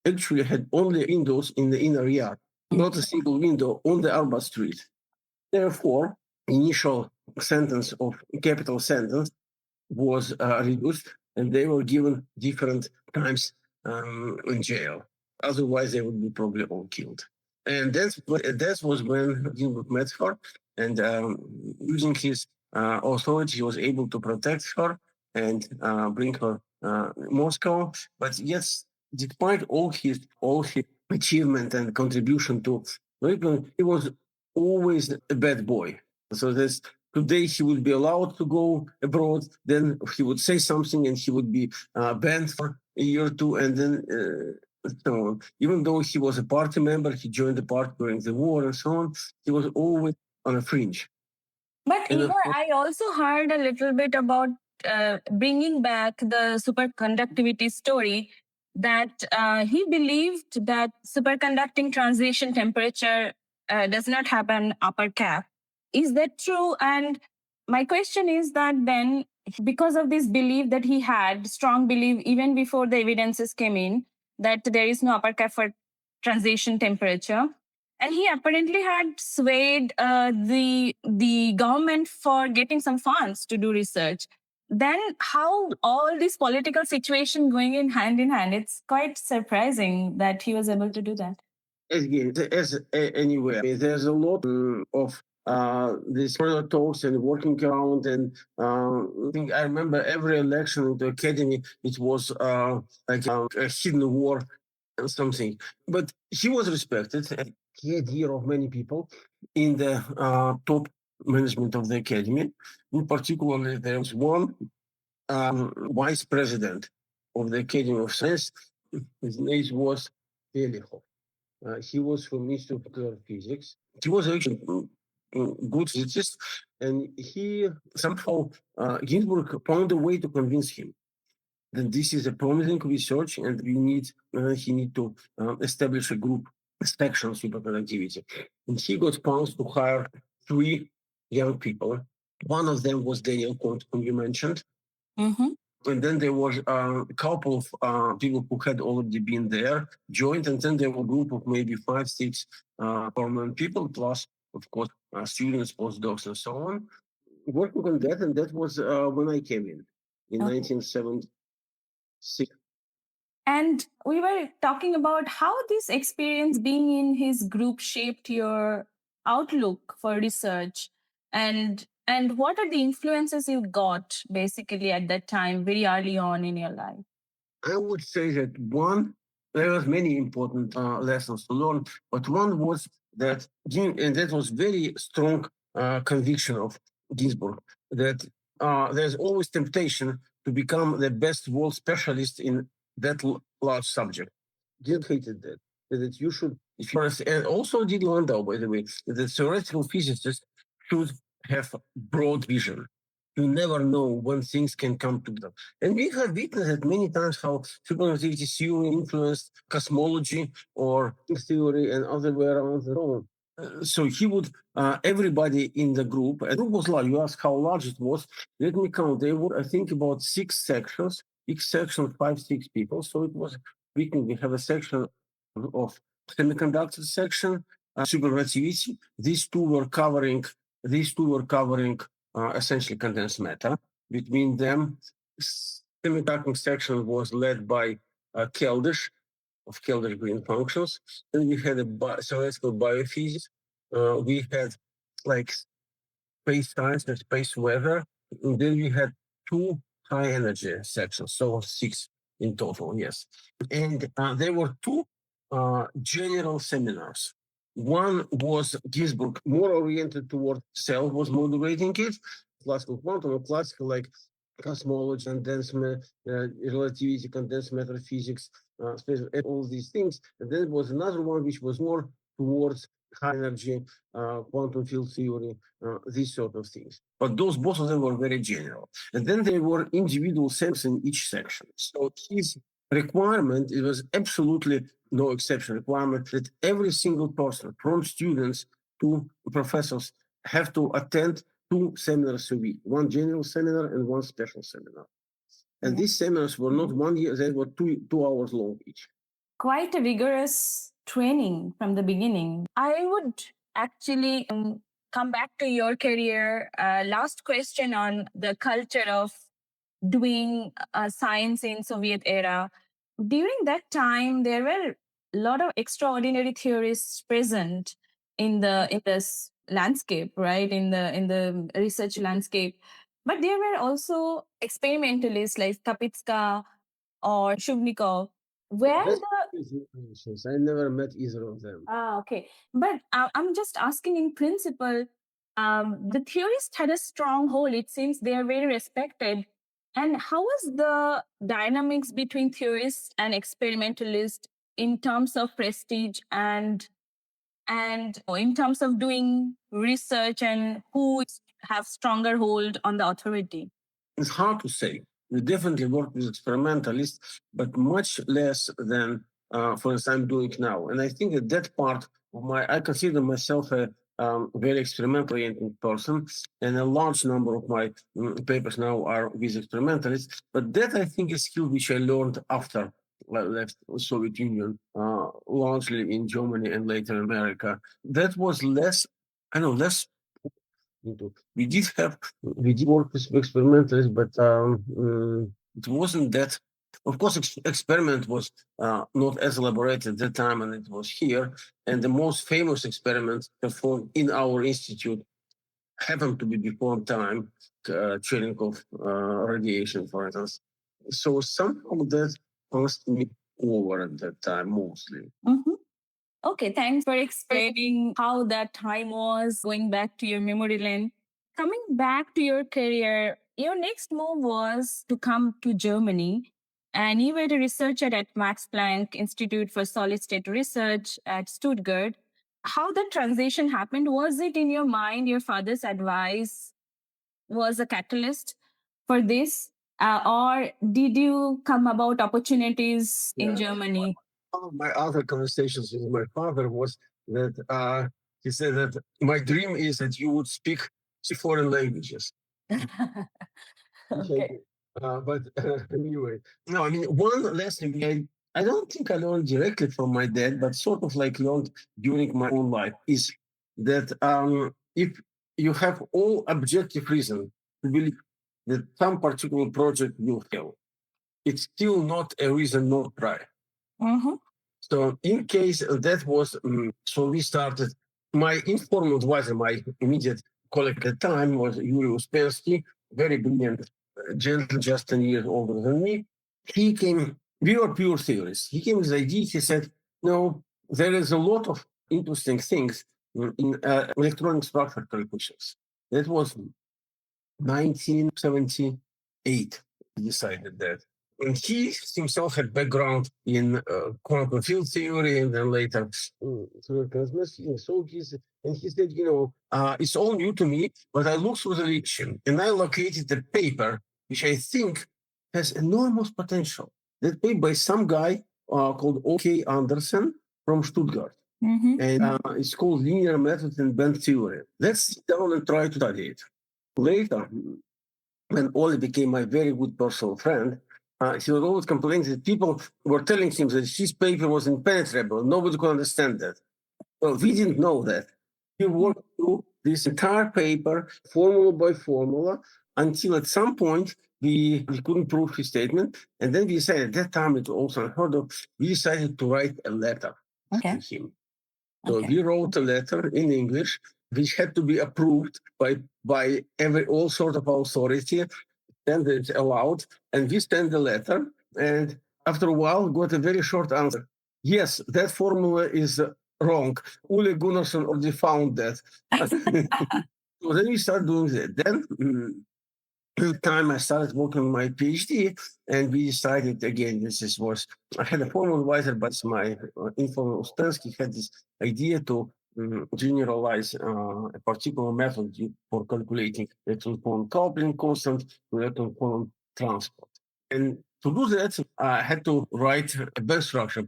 actually had only windows in the inner yard, not a single window on the Arbat Street. Therefore, initial sentence of capital sentence was reduced, and they were given different times in jail. Otherwise, they would be probably all killed. And that was when Ginzburg met her, and using his authority, he was able to protect her and bring her Moscow. But yes, despite all his achievement and contribution to Britain, he was always a bad boy. So today he would be allowed to go abroad, then he would say something and he would be banned for a year or two, and then so on. Even though he was a party member, he joined the party during the war and so on, he was always on a fringe. But Igor, I also heard a little bit about bringing back the superconductivity story, that he believed that superconducting transition temperature does not have an upper cap. Is that true? And my question is that then, because of this belief that he had, strong belief even before the evidences came in, that there is no upper cap for transition temperature, And he apparently had swayed the government for getting some funds to do research. Then how all this political situation going in hand, it's quite surprising that he was able to do that. Again, anywhere, there's a lot of these corridor talks and working around. And I think I remember every election in the academy, it was like a hidden war and something. But he was respected. And he had ear of many people in the top management of the academy. In particular, there was one vice president of the Academy of Science. His name was Pelichov. He was from Institute of Nuclear Physics. He was actually good physicist, and he somehow Ginzburg found a way to convince him that this is a promising research, and he need to establish a group section superconductivity. And he got funds to hire 3 young people. One of them was Daniel Kont, whom you mentioned. Mm-hmm. And then there was a couple of people who had already been there, joined, and then there were a group of maybe 5, 6 permanent people, plus, of course, students, postdocs, and so on, working on that. And that was when I came in 1976. And we were talking about how this experience being in his group shaped your outlook for research, and what are the influences you got basically at that time, very early on in your life? I would say that there was many important lessons to learn, but one was that, and that was very strong conviction of Ginsburg, that there's always temptation to become the best world specialist in that large subject. Ginsburg hated that you should, if you and also did Landau, by the way, that the theoretical physicist should have broad vision. You never know when things can come together. And we have witnessed many times how superconductivity theory influenced cosmology or theory and other way around the world. So he would, everybody in the group, and the group was large. You ask how large it was. Let me count. There were, I think, about 6 sections, each section 5, 6 people. So it was, we have a section of semiconductor section, superconductivity. These two were covering essentially condensed matter. Between them, semiconducting section was led by Keldysh of Keldysh green functions. Then we had theoretical biophysics. We had like space science and space weather. And then we had 2 high energy sections, so 6 in total, yes. And there were 2 general seminars. One was Ginzburg, more oriented toward cell, was moderating it, classical quantum, or classical like cosmology, condensed relativity, condensed matter physics, all these things. And then there was another one which was more towards high energy, quantum field theory, these sort of things. But both of them were very general. And then there were individual seminars in each section. So his requirement, it was absolutely no exception requirement that every single person, from students to professors, have to attend 2 seminars a week, one general seminar and one special seminar. And these seminars were not 1 year, they were 2 hours long each. Quite a rigorous training from the beginning. I would actually come back to your career. Last question on the culture of doing science in Soviet era. During that time, there were a lot of extraordinary theorists present in this landscape, right? In the research landscape. But there were also experimentalists like Kapitska or Shubnikov. Where I never met either of them. Okay. But I'm just asking in principle, the theorists had a strong hold. It seems they are very respected. And how was the dynamics between theorists and experimentalists in terms of prestige and in terms of doing research, and who have stronger hold on the authority? It's hard to say. We definitely work with experimentalists, but much less than, for instance, I'm doing now. And I think that part of I consider myself a very experimental-oriented person, and a large number of my papers now are with experimentalists. But that, I think, is skill which I learned after left Soviet Union, largely in Germany and later America. That was less, I know, less. We did work with experimentalists, but it wasn't that. Of course, experiment was not as elaborate at that time, and it was here. And the most famous experiments performed in our institute happened to be before time, Cherenkov radiation, for instance. So somehow that passed me over at that time mostly. Okay, thanks for explaining how that time was, going back to your memory lane. Coming back to your career, your next move was to come to Germany, and you were a researcher at Max Planck Institute for Solid State Research at Stuttgart. How that transition happened? Was it in your mind, your father's advice was a catalyst for this? Or did you come about opportunities in Germany? One of my other conversations with my father was that he said that my dream is that you would speak foreign languages. Okay. But anyway, no, I mean, one lesson I don't think I learned directly from my dad, but sort of like learned during my own life is that if you have all objective reason to believe that some particular project will fail, it's still not a reason not to try. So in case that was, so we started, my informal advisor, my immediate colleague at the time was Yuri Uspensky, very brilliant gentleman, just 10 years older than me. He came, we were pure theorists. He came with the idea, he said, no, there is a lot of interesting things in electronic structure calculations. That was 1978, he decided that. And he himself had background in quantum field theory and then later so he said, it's all new to me, but I looked through the literature and I located a paper which I think has enormous potential. That paper by some guy called O.K. Anderson from Stuttgart. And it's called Linear Method and Band Theory. Let's sit down and try to study it. Later, when Oli became my very good personal friend, he was always complaining that people were telling him that his paper was impenetrable. Nobody could understand that. Well, we didn't know that. We worked through this entire paper, formula by formula, until at some point we couldn't prove his statement. And then we decided, at that time it was also unheard of, we decided to write a letter to him. So we wrote a letter in English, which had to be approved by all sort of authority, and it's allowed. And we sent the letter, and after a while, got a very short answer. Yes, that formula is wrong. Ule Gunnarsson already found that. So then we started doing that. Then time I started working on my PhD, and we decided again. I had a formal advisor, but my informal Uspensky had this idea to generalize a particular method for calculating electron column coupling constant to electron column transport. And to do that, I had to write a band structure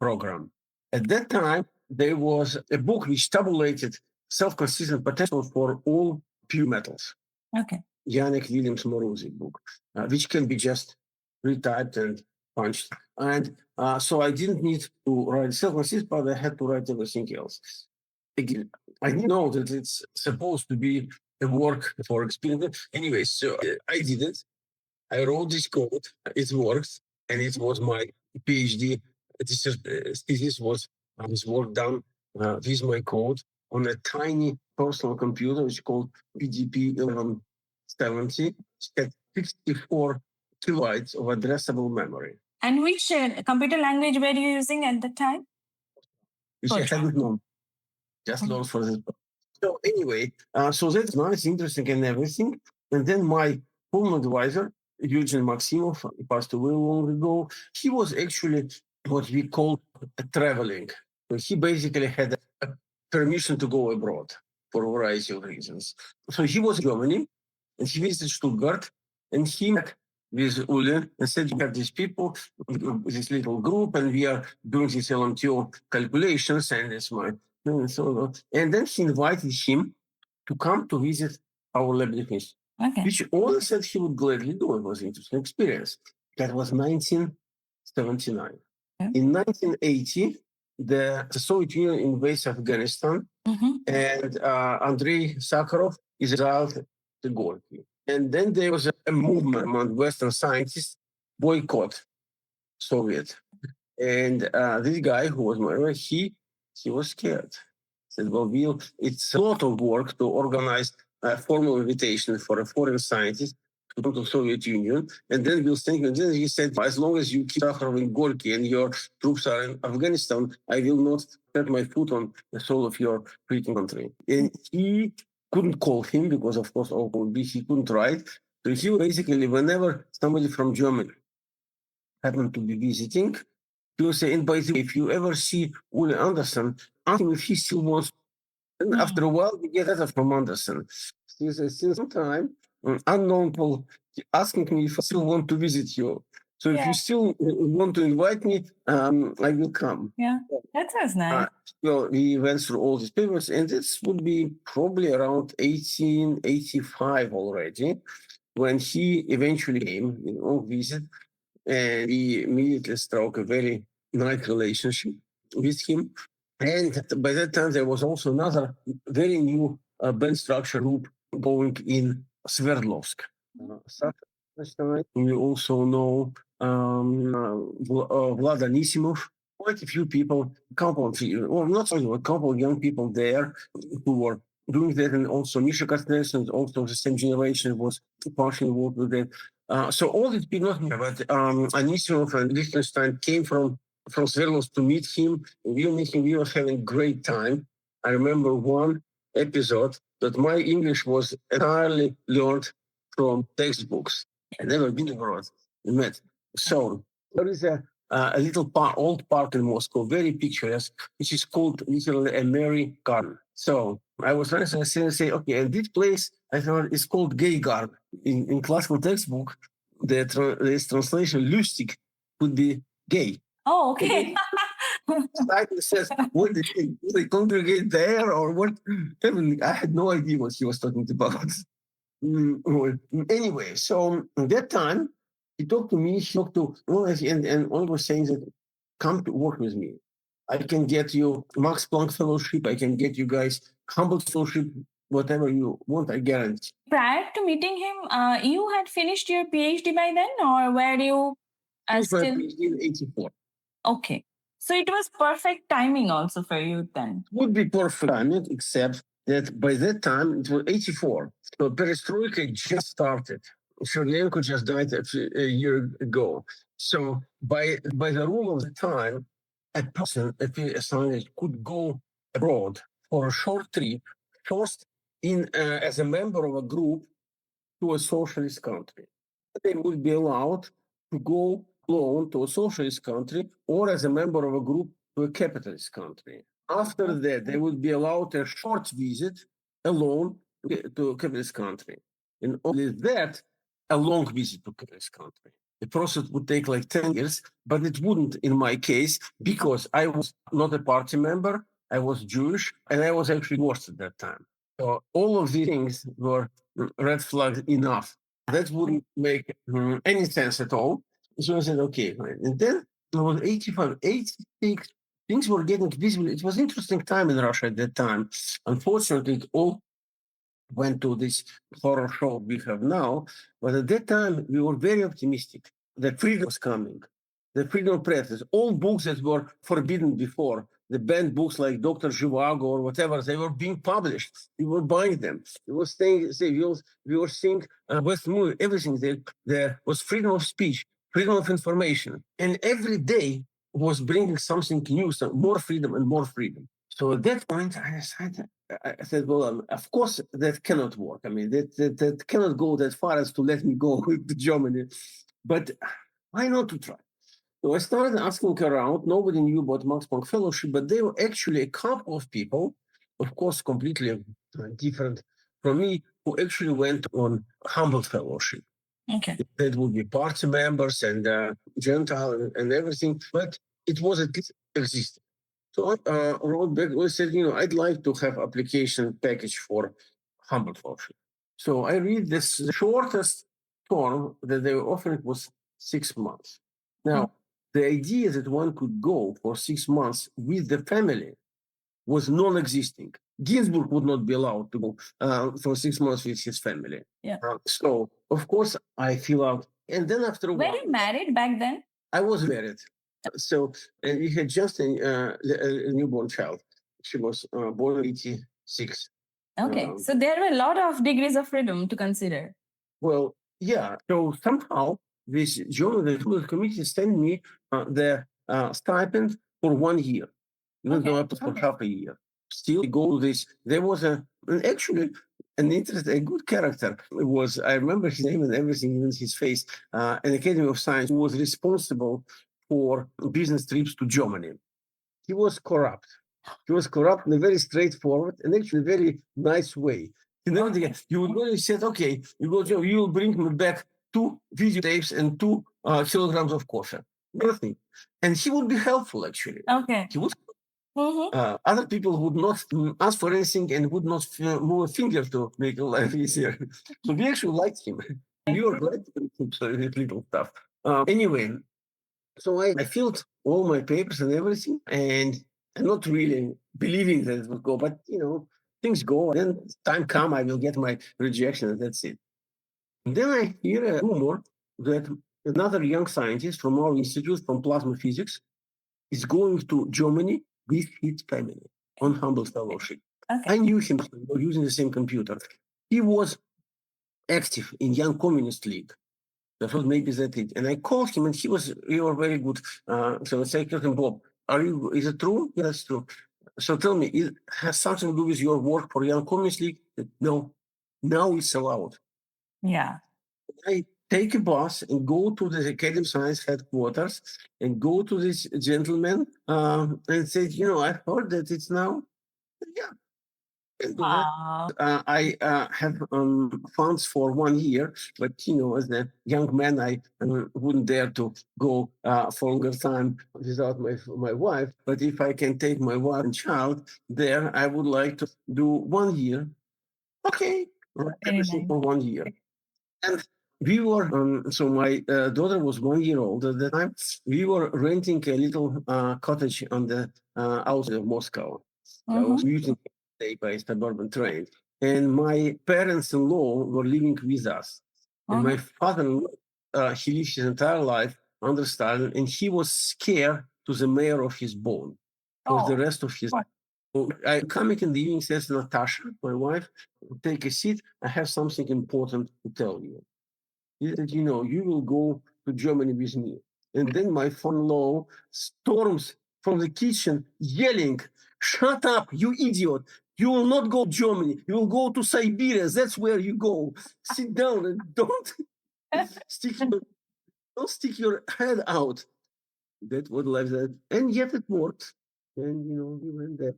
program. At that time, there was a book which tabulated self-consistent potential for all pure metals. Okay. Yannick Williams Morosi book, which can be just retyped and punched. And so I didn't need to write self-consist, but I had to write everything else. Again, I know that it's supposed to be a work for experiment. Anyway, so I did it. I wrote this code. It works, and it was my PhD thesis was this work done with my code on a tiny personal computer, which is called PDP 1170. It had 64 kilobytes of addressable memory. And which computer language were you using at the time? Which I hadn't known. Just learned for this. So anyway, so that's nice, interesting, and everything. And then my former advisor, Eugene Maximov, he passed away long ago. He was actually what we call traveling. So he basically had a permission to go abroad for a variety of reasons. So he was in Germany, and he visited Stuttgart, and he met with Ule and said, "You have these people, this little group, and we are doing these LMTO calculations, and it's my..." And then he invited him to come to visit our laboratories, which Ole said he would gladly do. It was an interesting experience. That was 19 79. In 1980, the Soviet Union invades Afghanistan, and Andrei Sakharov is exiled to Gorky. And then there was a movement among Western scientists boycott Soviet. And this guy who was my he was scared. Said, "Well, it's a lot of work to organize a formal invitation for a foreign scientist to come to Soviet Union, and then we'll think." And then he said, "As long as you keep Sakharov in Gorky and your troops are in Afghanistan, I will not set my foot on the soil of your freaking country." And he couldn't call him because, of course, he couldn't write. So he basically, whenever somebody from Germany happened to be visiting, he will say, "And by the way, if you ever see Uli Anderson, ask him if he still wants." And after a while, we get letters from Anderson. He says, "Since some time, unknown people asking me if I still want to visit you. So if you still want to invite me, I will come." Yeah, that sounds nice. Well, we went through all these papers, and this would be probably around 1885 already when he eventually came, visit, and we immediately struck a very nice relationship with him. And by that time, there was also another very new band structure group going in Sverdlovsk. We also know Vlad Anisimov, quite a few people, a couple of young people there who were doing that, and also Misha Kartnes, also the same generation was partially involved with that. So all these people, not me, but Anisimov and Liechtenstein came from Sverdlovsk to meet him. We were having a great time. I remember one episode that my English was entirely learned from textbooks. I've never been abroad. Met. So there is a little old park in Moscow, very picturesque, which is called literally a Mary Garden. So I was trying to say, okay, and this place I thought is called Gay Garden. In classical textbook, this translation lustig would be gay. Oh, okay. Title says, what they congregate there or what? I had no idea what he was talking about. Anyway, so at that time, he talked to me, he talked to, and all was saying that, come to work with me. I can get you Max Planck Fellowship, I can get you guys Humboldt Fellowship, whatever you want, I guarantee. Prior to meeting him, you had finished your PhD by then, or were you still? In 84. Okay. So it was perfect timing also for you then. It would be perfect timing, except that by that time it was 84. So perestroika just started. Shevchenko just died a year ago. So by the rule of the time, a person, a scientist, could go abroad for a short trip, first as a member of a group to a socialist country. They would be allowed to go alone to a socialist country or as a member of a group to a capitalist country. After that, they would be allowed a short visit alone to a capitalist country. And only that, a long visit to a capitalist country. The process would take like 10 years, but it wouldn't in my case because I was not a party member, I was Jewish, and I was actually divorced at that time. So all of these things were red flags enough. That wouldn't make any sense at all. So I said, okay. And then it was 85, 86, things were getting visible. It was an interesting time in Russia at that time. Unfortunately, it all went to this horror show we have now. But at that time, we were very optimistic that freedom was coming. The freedom of press, all books that were forbidden before, the banned books like Dr. Zhivago or whatever, they were being published. We were buying them. We were seeing West movie, everything. There was freedom of speech, freedom of information. And every day was bringing something new, more freedom and more freedom. So at that point, I said, well, of course, that cannot work. I mean, that cannot go that far as to let me go to Germany. But why not to try? So I started asking around. Nobody knew about Max Planck Fellowship, but there were actually a couple of people, of course, completely different from me, who actually went on Humboldt Fellowship. Okay. That would be party members and Gentile and everything, but it was at least existing. So I wrote back, I said, I'd like to have application package for Humboldt Fellowship. So I read the shortest term that they were offering was 6 months. Now, The idea that one could go for 6 months with the family was non-existing. Ginzburg would not be allowed to go for 6 months with his family. Yeah. So, of course, I feel out. And then after a Were while, you married back then? I was married. So, and we had just a newborn child. She was born in 86. Okay. So there were a lot of degrees of freedom to consider. Well, yeah. So somehow this German committee sent me the stipend for 1 year, even though I was for half a year. Still go to this. There was actually a good character. It was, I remember his name and everything, even his face, an Academy of Science who was responsible for business trips to Germany. He was corrupt. He was corrupt in a very straightforward and actually very nice way. He never did. You would really said, okay, you will bring me back 2 videotapes and 2 kilograms of coffee. Nothing. And he would be helpful, actually. Okay. He was. Other people would not ask for anything and would not move a finger to make life easier. So we actually liked him. We were glad to little stuff. Anyway, so I filled all my papers and everything, and I'm not really believing that it would go, but things go. Then time come, I will get my rejection, and that's it. And then I hear a rumor that another young scientist from our institute, from plasma physics, is going to Germany with his family on humble fellowship. Okay. I knew him. We were using the same computer. He was active in Young Communist League. I thought maybe that it. And I called him, and you were very good. So I said to him, Bob, is it true? Yeah, that's true. So tell me, it has something to do with your work for Young Communist League? No, now it's allowed. Yeah. I take a bus and go to the Academy of Science headquarters and go to this gentleman and say, I heard that it's now. Yeah. Wow. I have funds for 1 year, but as a young man, I wouldn't dare to go for longer time without my wife. But if I can take my wife and child there, I would like to do 1 year. Okay, everything for 1 year. And we were so my daughter was 1 year old at the time. We were renting a little cottage on the outside of Moscow. I was commuting by suburban train. And my parents-in-law were living with us. And my father-in-law, he lived his entire life under Stalin, and he was scared to the mayor of his bone for the rest of his life. So I come in the evening, says Natasha, my wife, take a seat. I have something important to tell you. He said, you will go to Germany with me. And then my father-in-law storms from the kitchen yelling, shut up, you idiot. You will not go to Germany. You will go to Siberia. That's where you go. Sit down and don't stick your head out. That was like that. And yet it worked. And, we went there.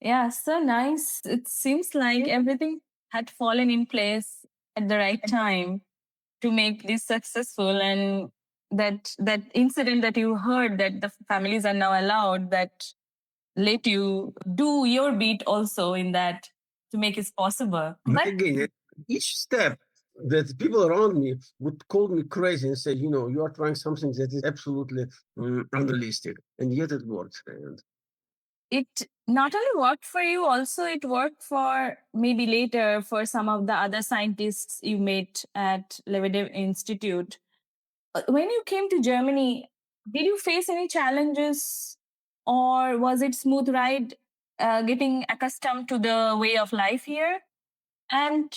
Yeah, so nice. It seems like everything had fallen in place at the right time to make this successful. And that incident that you heard, that the families are now allowed, that let you do your bit also in that to make it possible. But again, each step that people around me would call me crazy and say, you are trying something that is absolutely unrealistic. And yet it works. And it not only worked for you, also it worked for maybe later for some of the other scientists you met at Lebedev Institute. When you came to Germany, did you face any challenges, or was it smooth ride getting accustomed to the way of life here? And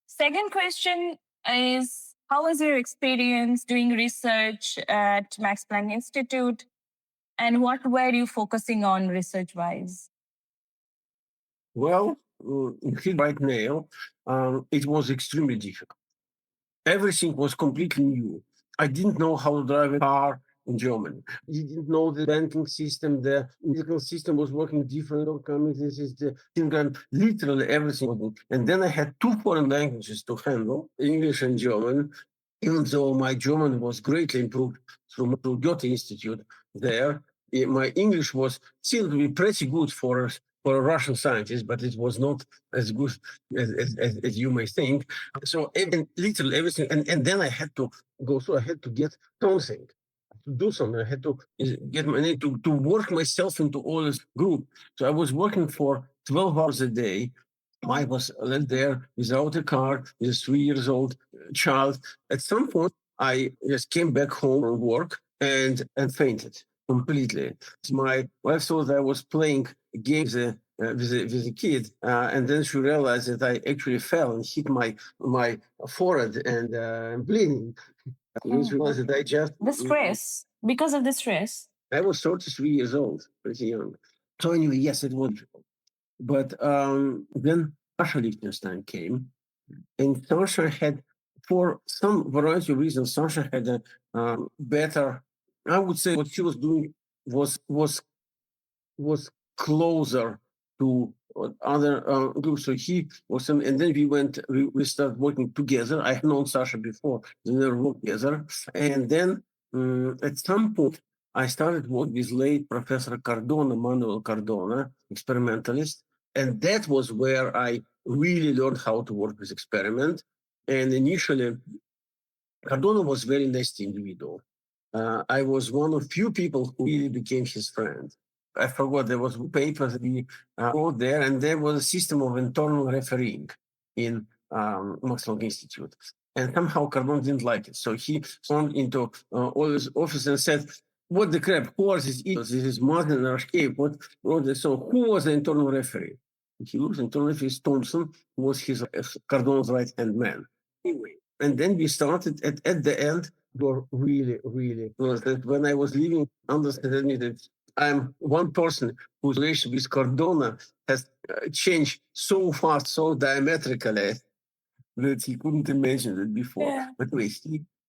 second question is, how was your experience doing research at Max Planck Institute? And what were you focusing on research-wise? Well, right now, it was extremely difficult. Everything was completely new. I didn't know how to drive a car in Germany. I didn't know the banking system. The medical system was working different. This is the literally everything. And then I had 2 foreign languages to handle, English and German. Even though my German was greatly improved through Goethe Institute there, my English was still pretty good for a Russian scientist, but it was not as good as you may think. So literally everything, and then I had to go through. I had to get something. I to do something. I had to get my need to work myself into all this group. So I was working for 12 hours a day. I was left there without a car, with a 3 years old child. At some point, I just came back home from work and fainted completely. My wife thought I was playing games with a kid, and then she realized that I actually fell and hit my forehead and bleeding. She realized that I just The stress, because of the stress. I was 33 years old, pretty young. So anyway, yes, it was. But then Sasha Liechtenstein came, and Sasha had, for some variety of reasons, Sasha had a better. I would say what she was doing was closer to other groups. So he was some, and then we started working together. I had known Sasha before, we never worked together. And then at some point, I started working with late Professor Cardona, Manuel Cardona, experimentalist. And that was where I really learned how to work with experiment. And initially, Cardona was a very nice individual. I was one of few people who really became his friend. I forgot there was papers we wrote there, and there was a system of internal refereeing in Max Planck Institute. And somehow Cardona didn't like it, so he stormed into all his office and said, "What the crap? Who are these idiots? This is Martin and Archie. What wrote this? So who was the internal referee?" He looked. Internal referee is Thompson, who was his Cardona's right hand man. Anyway, and then we started at the end were really, really close. That when I was leaving, understood me that I'm one person whose relation with Cardona has changed so fast, so diametrically that he couldn't imagine it before. Yeah. But anyway,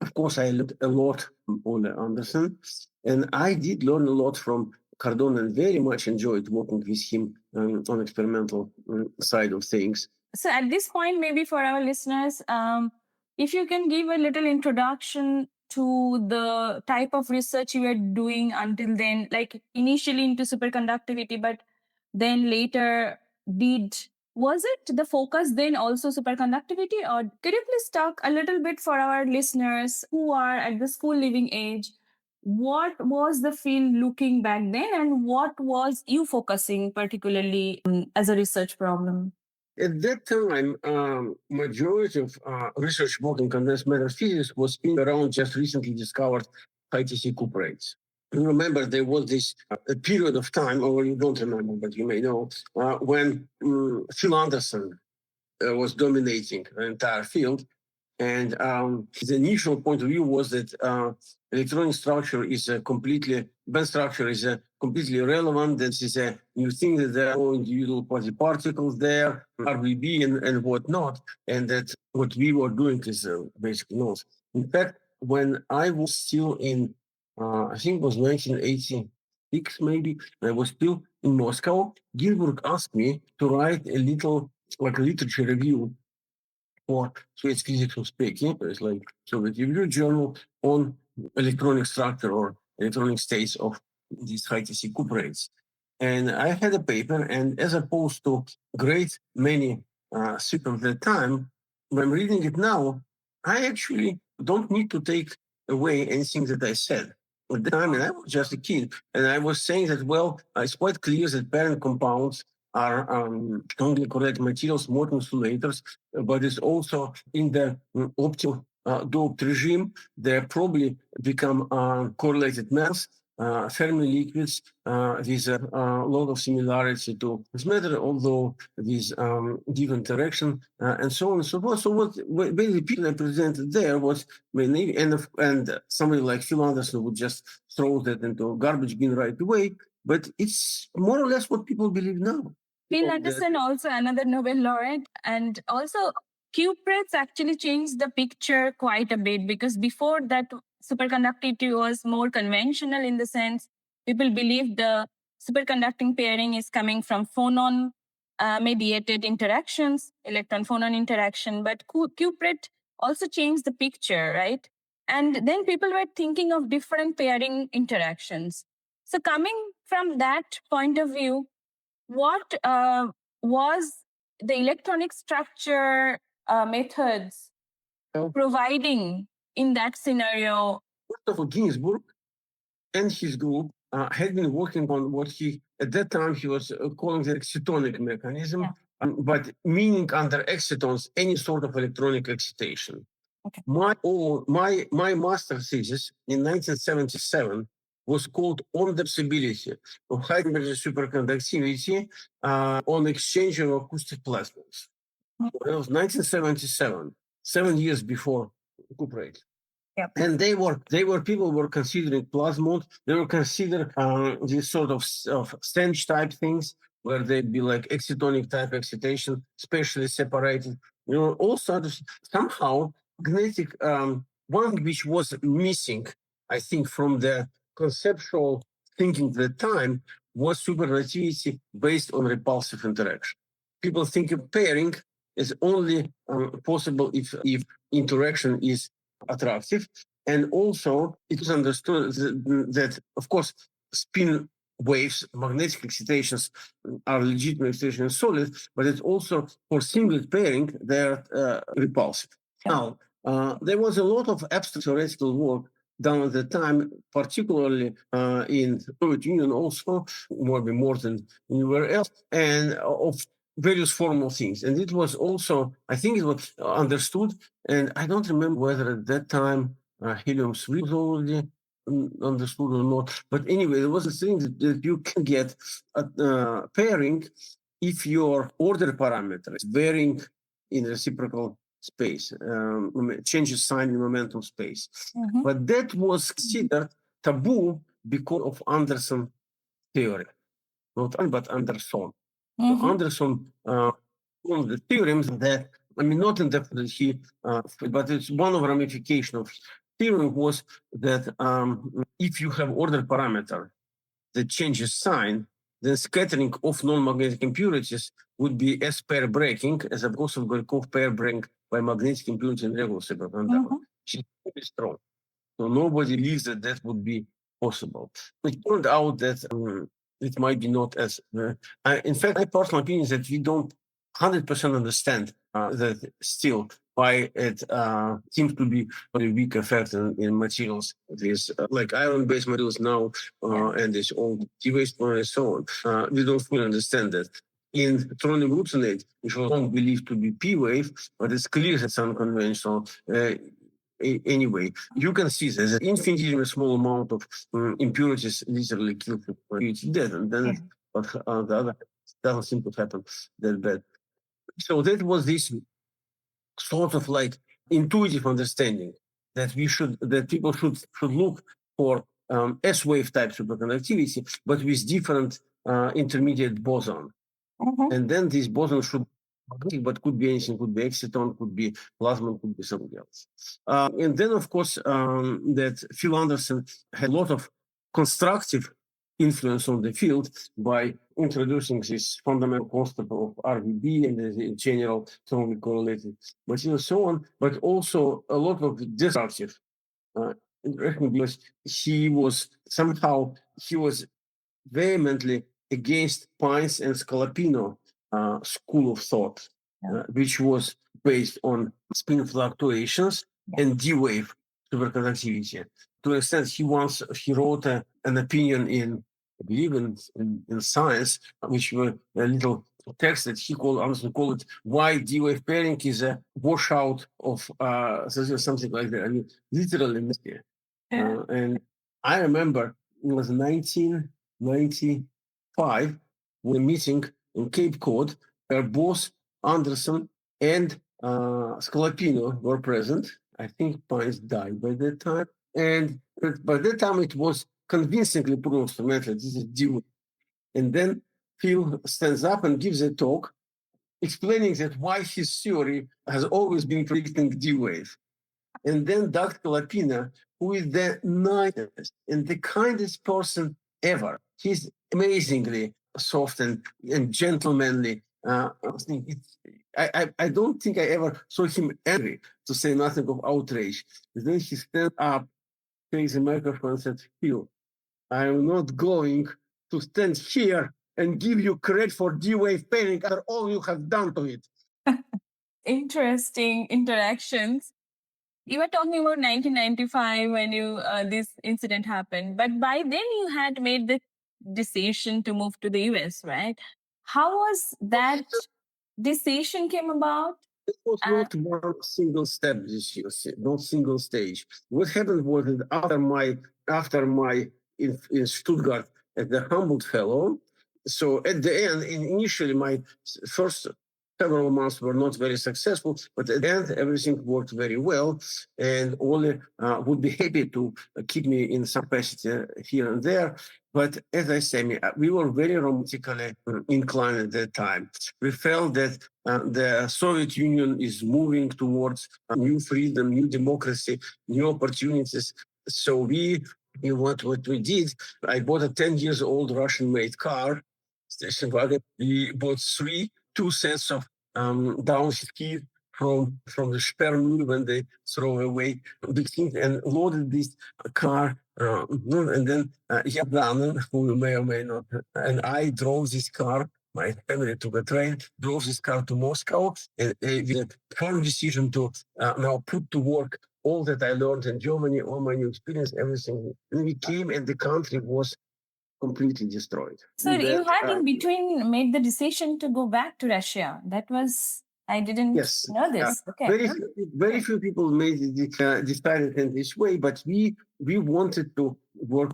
of course, I learned a lot from Ole Anderson, and I did learn a lot from Cardona and very much enjoyed working with him on experimental side of things. So at this point, maybe for our listeners, if you can give a little introduction to the type of research you were doing until then, like initially into superconductivity, but then later was it the focus then also superconductivity? Or could you please talk a little bit for our listeners who are at the school living age? What was the field looking back then, and what was you focusing particularly as a research problem? At that time, majority of research work in condensed matter physics was in around just recently discovered high-TC cuprates. You remember there was this a period of time, or you don't remember, but you may know, when Phil Anderson was dominating the entire field. And his initial point of view was that electronic structure is a completely, band structure is a completely irrelevant. This is a new thing that there are no individual particles there, RBB and whatnot, and that what we were doing is basically nonsense. In fact, when I was still in, I think it was 1986 maybe, I was still in Moscow, Ginzburg asked me to write a little, like a literature review for Soviet physics of speaking. It's like Soviet review journal on electronic structure or electronic states of these high-TC cuprates. And I had a paper, and as opposed to great many people at that time, when I'm reading it now, I actually don't need to take away anything that I said. At the time, and I was just a kid, and I was saying that, well, it's quite clear that parent compounds are strongly correlated materials, more insulators, but it's also in the optimal doped regime, they probably become correlated metals, Fermi liquids with a lot of similarity to this matter, although with different interaction and so on and so forth. So what basically people I presented there was mainly, and somebody like Phil Anderson would just throw that into a garbage bin right away. But it's more or less what people believe now. Phil Anderson, also another Nobel laureate, and also cuprates actually changed the picture quite a bit, because before that, superconductivity was more conventional in the sense people believed the superconducting pairing is coming from phonon mediated interactions, electron phonon interaction, but cuprate also changed the picture, right? And then people were thinking of different pairing interactions. So, coming from that point of view, what was the electronic structure methods providing in that scenario? First of all, Ginzburg and his group had been working on what he, at that time, he was calling the excitonic mechanism, but meaning under excitons any sort of electronic excitation. Okay. My master thesis in 1977 was called On the Possibility of High Temperature Superconductivity on Exchange of Acoustic Plasmas. It was 1977, 7 years before Cooperate. Yep. And people were considering plasmons. They were considering these sort of stench type things where they'd be like excitonic type excitation, specially separated. All sort of somehow magnetic. One which was missing, I think, from the conceptual thinking at the time was superconductivity based on repulsive interaction. People think of pairing is only possible if interaction is attractive. And also, it was understood that, of course, spin waves, magnetic excitations are legitimate excitation in solid, but it's also for singlet pairing, they're repulsive. Now, there was a lot of abstract theoretical work done at the time, particularly in the Soviet Union also, maybe more than anywhere else, and of various formal things. And it was also, I think it was understood, and I don't remember whether at that time helium-3 was already understood or not. But anyway, there was a thing that you can get a pairing if your order parameter is varying in reciprocal space, changes sign in momentum space. Mhm. But that was considered taboo because of Anderson theory, not but Anderson. Mhm. Anderson, one of the theorems that, I mean, not indefinitely he, but it's one of ramification of theorem was that if you have order parameter that changes sign, then scattering of non-magnetic impurities would be S pair breaking as opposed to Gorkov pair breaking by magnetic impurity and regular superconductor. Mhm. Which is very strong. So nobody believes that that would be possible. It turned out that it might be not as. In fact, my personal opinion is that we don't 100% understand that still why it seems to be a weak effect in materials. These like iron-based materials now and this old T-waste and so on. We don't fully understand that. In tronium glucinate, which was long believed to be P-wave, but it's clear that it's unconventional. Anyway, you can see there's an infinitesimally small amount of impurities literally kill it's dead, and then but the other doesn't seem to happen that bad. So that was this sort of like intuitive understanding that people should look for S-wave type superconductivity, but with different intermediate boson. Mhm. And then this boson should magnetic, but could be anything, could be exciton, could be plasma, could be something else. And then, of course, that Phil Anderson had a lot of constructive influence on the field by introducing this fundamental concept of RVB and in general strongly correlated materials, so on, but also a lot of destructive interaction because he was vehemently against Pines and Scalapino school of thought, which was based on spin fluctuations and D-wave superconductivity. To an extent, he wrote an opinion in, I believe, in Science, which were a little text that Anderson called it "Why D-wave pairing is a washout of something like that." I mean, literally, and I remember it was 1995 with a meeting in Cape Cod where both Anderson and Scalapino were present. I think Pines died by that time. And by that time, it was convincingly proven instrumentally this is D-wave. And then Phil stands up and gives a talk explaining that why his theory has always been predicting D-wave. And then Dr. Lapina, who is the nicest and the kindest person ever. He's amazingly soft and gentlemanly. I don't think I ever saw him angry, to say nothing of outrage. And then he stood up, takes the microphone and said, Phil, I am not going to stand here and give you credit for D-wave pairing after all you have done to it. Interesting interactions. You were talking about 1995 when this incident happened, but by then you had made the decision to move to the US, right? How was that decision came about? It was not one single step this year, not single stage. What happened was that after my in Stuttgart at the Humboldt Fellow, so at the end, initially my first several months were not very successful, but at the end everything worked very well, and Ole would be happy to keep me in some capacity here and there. But as I say, we were very romantically inclined at that time. We felt that the Soviet Union is moving towards new freedom, new democracy, new opportunities. So what we did, I bought a 10 years old Russian made car, station wagon. We bought two sets of down ski from the Sperrmühle when they throw away big things, and loaded this car. And then Yabdanen, who you may or may not, and I drove this car. My family took a train, drove this car to Moscow, and with a firm decision to now put to work all that I learned in Germany, all my new experience, everything. And we came, and the country was completely destroyed. So you had in between made the decision to go back to Russia. That was, I didn't know this. Okay. Very few people made it decided in this way, but we wanted to work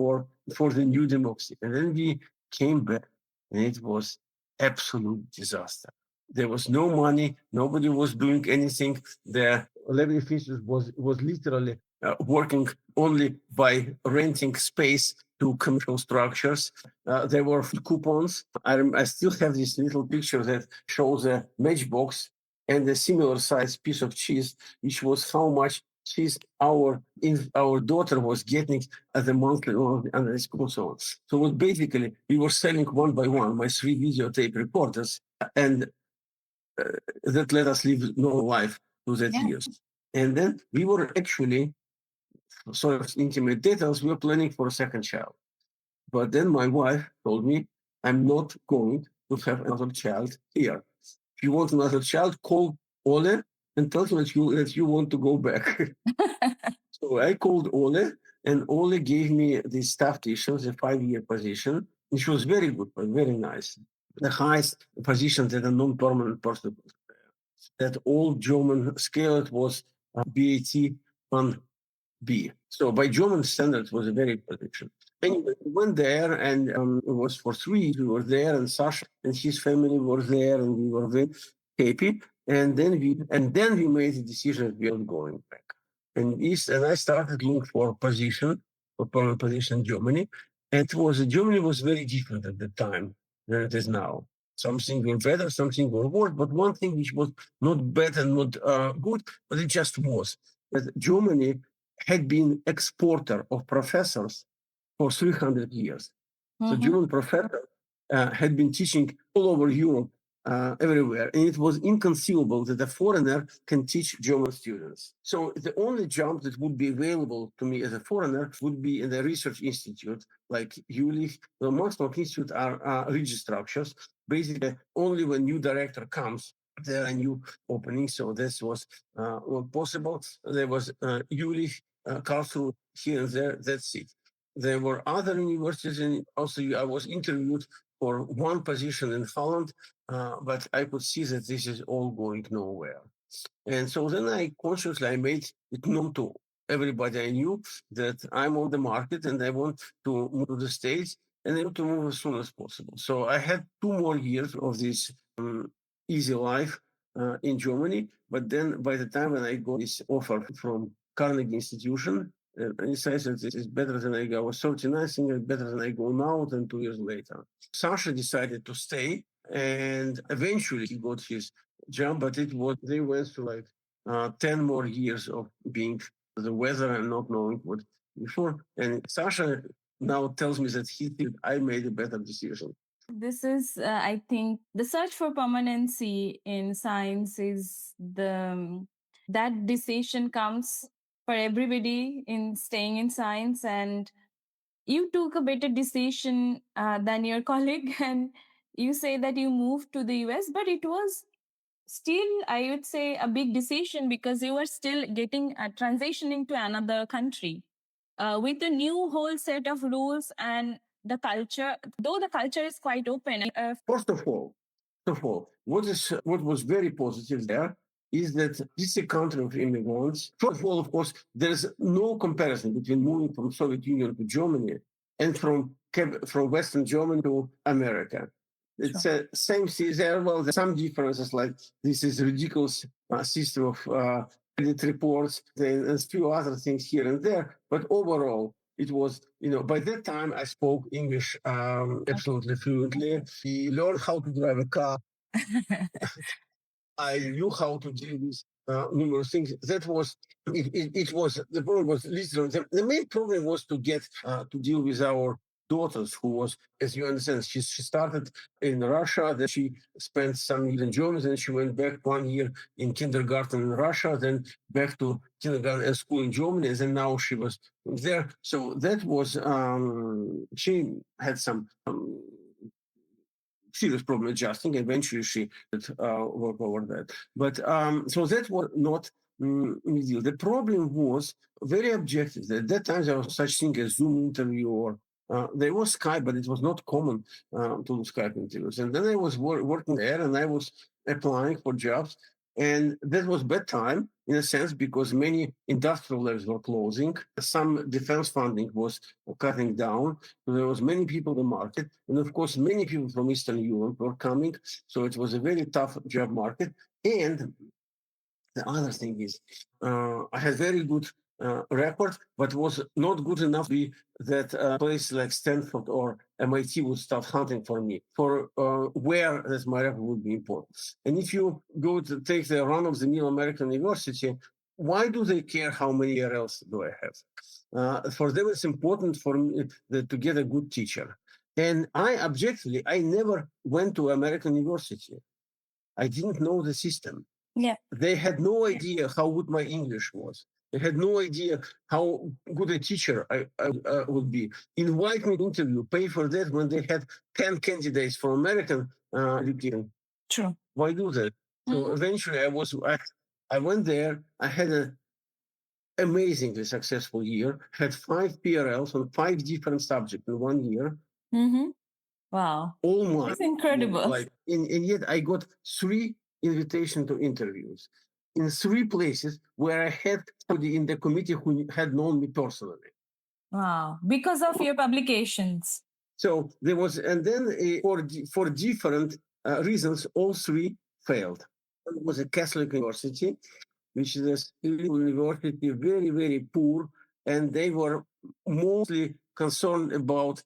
for the new democracy, and then we came back, and it was absolute disaster. There was no money. Nobody was doing anything. The levy officials was literally working only by renting space to commercial structures. There were coupons. I still have this little picture that shows a matchbox and a similar size piece of cheese, which was how much cheese our daughter was getting at the monthly under school. So basically we were selling one by one my 3 videotape recorders, and that let us live normal life through that years. And then we were actually, sort of intimate details, we were planning for a second child. But then my wife told me, I'm not going to have another child here. If you want another child, call Ole and tell him that you want to go back. So I called Ole, and Ole gave me the staff position, the 5-year position, which was very good, but very nice. The highest position that a non-permanent person, that old German scale, it was BAT on B. So by German standards, it was a very good position. Anyway, we went there, and it was for 3 years. We were there, and Sasha and his family were there, and we were very happy. And then we made the decision that we are going back. And I started looking for a position, for permanent position in Germany. And Germany was very different at the time than it is now. Something were better, something were worse, but one thing which was not bad and not good, but it just was that Germany had been exporter of professors for 300 years. So German professors had been teaching all over Europe, everywhere, and it was inconceivable that a foreigner can teach German students. So the only job that would be available to me as a foreigner would be in the research institute like ULIC. The most of institutes are rigid structures. Basically, only when new director comes, there are new openings. So this was possible. There was ULIC, Karlsruhe here and there. That's it. There were other universities, and also I was interviewed for one position in Holland, but I could see that this is all going nowhere. And so then I made it known to everybody I knew that I'm on the market and I want to move to the States, and I want to move as soon as possible. So I had 2 more years of this easy life in Germany. But then by the time when I got this offer from Carnegie Institution, I decided that this is better than I go. I was 39, thinking better than I go now than 2 years later. Sasha decided to stay, and eventually he got his job, but they went through like 10 more years of being the weather and not knowing what before. And Sasha now tells me that he thinks I made a better decision. This is, I think, the search for permanency in science is that decision comes for everybody in staying in science, and you took a better decision than your colleague, and you say that you moved to the US, but it was still, I would say, a big decision because you were still getting transitioning to another country with a new whole set of rules and the culture. Though the culture is quite open. First of all, what was very positive there is that this is a country of immigrants. First of all, of course, there is no comparison between moving from Soviet Union to Germany and from Western Germany to America. It's the same thing there. Well, there's some differences, like this is ridiculous system of credit reports and a few other things here and there. But overall, it was, by that time I spoke English absolutely fluently. I learned how to drive a car. I knew how to deal with numerous things. That was it was the problem was literally the main problem was to get to deal with our daughters, who was, as you understand, she started in Russia, then she spent some years in Germany, then she went back 1 year in kindergarten in Russia, then back to kindergarten and school in Germany, and then now she was there. So that was she had some serious problem adjusting. Eventually, she did work over that. But so that was not deal. The problem was very objective. At that time, there was such thing as Zoom interview, or there was Skype, but it was not common to do Skype interviews. And then I was working there, and I was applying for jobs. And that was bad time in a sense because many industrial labs were closing. Some defense funding was cutting down. So there was many people in the market. And of course, many people from Eastern Europe were coming. So it was a very tough job market. And the other thing is, I had very good record, but was not good enough to be that place like Stanford or MIT would start hunting for me for where this my record would be important. And if you go to take the run-of-the-mill American university, why do they care how many ERLs do I have? For them, it's important for me to get a good teacher. And I never went to American university. I didn't know the system. Yeah. They had no idea how good my English was. They had no idea how good a teacher I would be. Invite me to interview, pay for that when they had 10 candidates for American education. True. Why do that? So eventually I went there. I had an amazingly successful year, had 5 PRLs on 5 different subjects in 1 year. Wow. All mine. That's incredible. And yet I got 3 invitations to interviews in 3 places where I had somebody in the committee who had known me personally. Wow. Because of your publications. So there was, and then for different reasons, all 3 failed. It was a Catholic university, which is a university, very, very poor, and they were mostly concerned about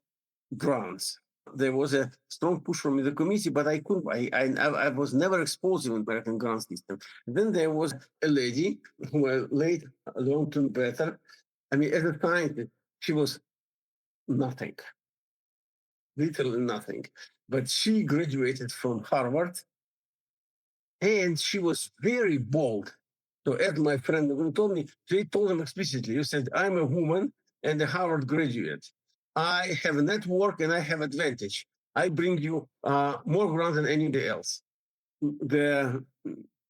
grants. There was a strong push from the committee, but I couldn't. I was never exposed to the American grant system. Then there was a lady who I later learned to better. I mean, as a scientist, she was nothing, literally nothing. But she graduated from Harvard, and she was very bold. So, as my friend who told me, she told him explicitly, "You said I'm a woman and a Harvard graduate. I have a network and I have advantage. I bring you more grants than anybody else." The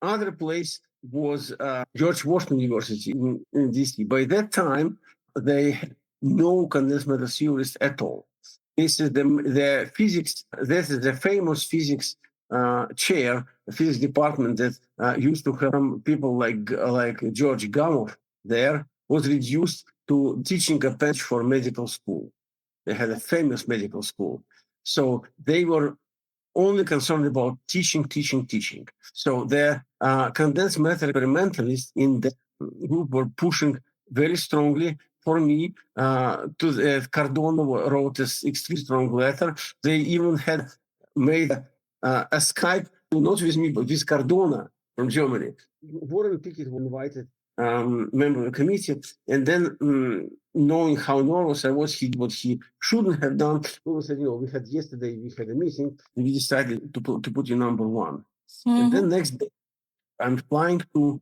other place was George Washington University in DC. By that time, they had no condensed matter theorists at all. This is the physics. This is the famous physics chair, the physics department that used to have some people like George Gamow there, was reduced to teaching appendage for medical school. They had a famous medical school. So they were only concerned about teaching. So the condensed matter experimentalists in the group were pushing very strongly for me. Cardone wrote this extremely strong letter. They even had made a Skype, not with me, but with Cardona from Germany. Warren Pickett was invited member of the committee, and then knowing how nervous I was, he did what he shouldn't have done. We said, we had a meeting, and we decided to put you number 1. And then next day, I'm flying to,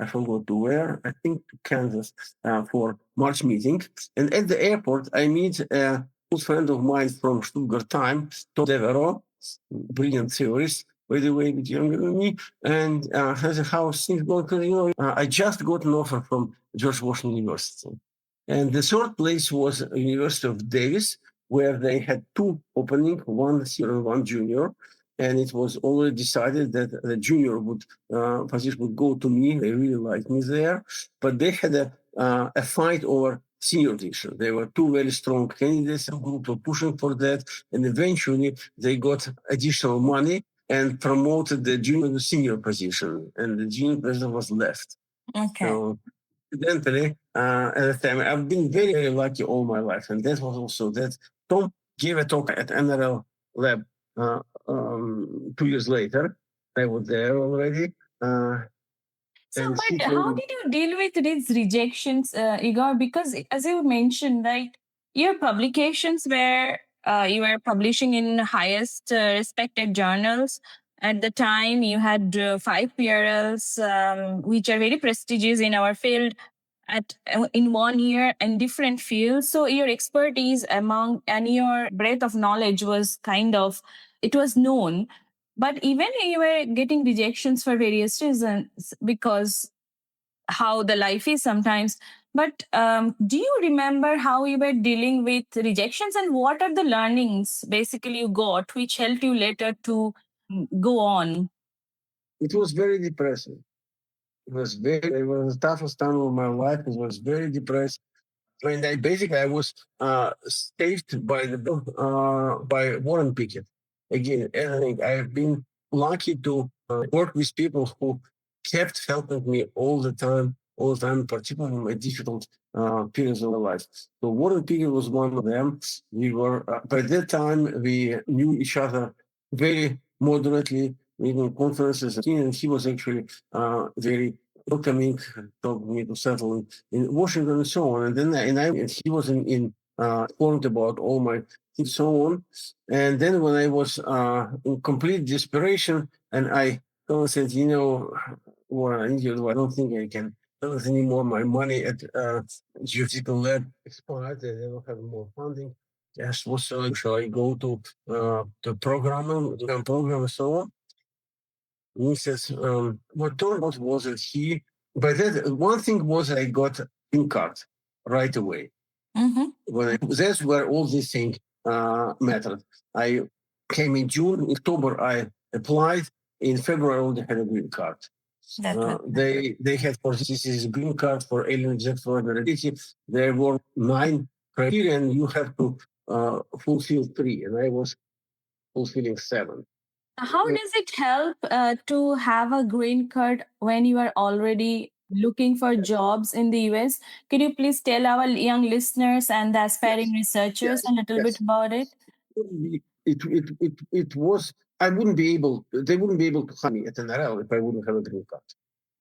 I forgot to where, I think to Kansas for March meeting. And at the airport, I meet a good friend of mine from Stuttgart time, Tom Devereaux, brilliant theorist. by the way, a bit younger than me, and has a house things going. I just got an offer from George Washington University, and the third place was University of Davis, where they had two openings, one senior and one junior, and it was already decided that the junior position would go to me. They really liked me there, but they had a fight over senior position. There were two very strong candidates. A group were pushing for that, and eventually they got additional money and promoted the junior to senior position, and the junior position was left. Okay. So incidentally, at the time, I've been very, very lucky all my life, and that was also that Tom gave a talk at NRL lab 2 years later. I was there already. So, And he but told how me, did you deal with these rejections, Igor? Because as you mentioned, right, your publications were you were publishing in highest respected journals. At the time, you had five PRLs, which are very prestigious in our field at in 1 year in different fields. So your expertise among and your breadth of knowledge was kind of it was known. But even you were getting rejections for various reasons because how the life is sometimes. But do you remember how you were dealing with rejections and what are the learnings basically you got which helped you later to go on? it was very depressing. It was the toughest time of my life. It was very depressing. And I was saved by Warren Pickett. Again, I think I've been lucky to work with people who kept helping me all the time, particularly in my difficult periods of my life. So Warren Pickett was one of them. We were by that time we knew each other very moderately, in conferences, and he was actually very welcoming, told me to settle in Washington and so on. And he was informed about all my things, so on. And then when I was in complete desperation, and I said, what I need to do, I don't think I can do this anymore. My money at geophysical lab expired. I don't have more funding. Yes, what shall I go to the program and so on? He says, what turned out was that but that one thing was I got a green card right away. Mm-hmm. That's where all these things mattered. I came in June, October I applied. In February I already had a green card. They had for this is a green card for alien explorability. There were 9 criteria, and you have to fulfill 3, and I was fulfilling 7. How does it help to have a green card when you are already looking for jobs in the US? Could you please tell our young listeners and the aspiring researchers a little bit about it? It was, I wouldn't be able, they wouldn't be able to hire me at NRL if I wouldn't have a green card.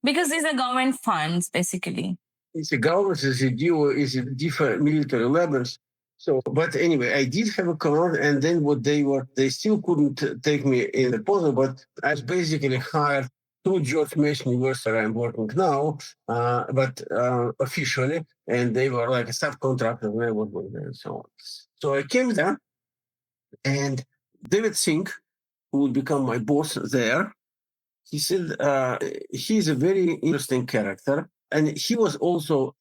Because these are government funds, basically. It's a government, it's a different military levels. So, but anyway, I did have a card, and then they still couldn't take me in the post, but I was basically hired to George Mason University where I'm working now, but officially, and they were like a subcontractor when I was working there and so on. So I came there, and David Singh, who would become my boss there, he said he's a very interesting character, and he was also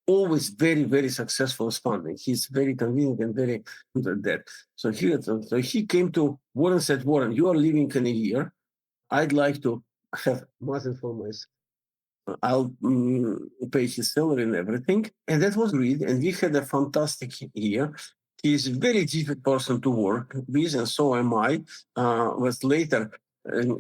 always very, very successful funding. He's very convenient and very good at that. So he came to Warren and said, Warren, you are leaving in a year. I'd like to have Martin for myself. I'll pay his salary and everything. And that was agreed. And we had a fantastic year. He's a very difficult person to work with, and so am I. Was later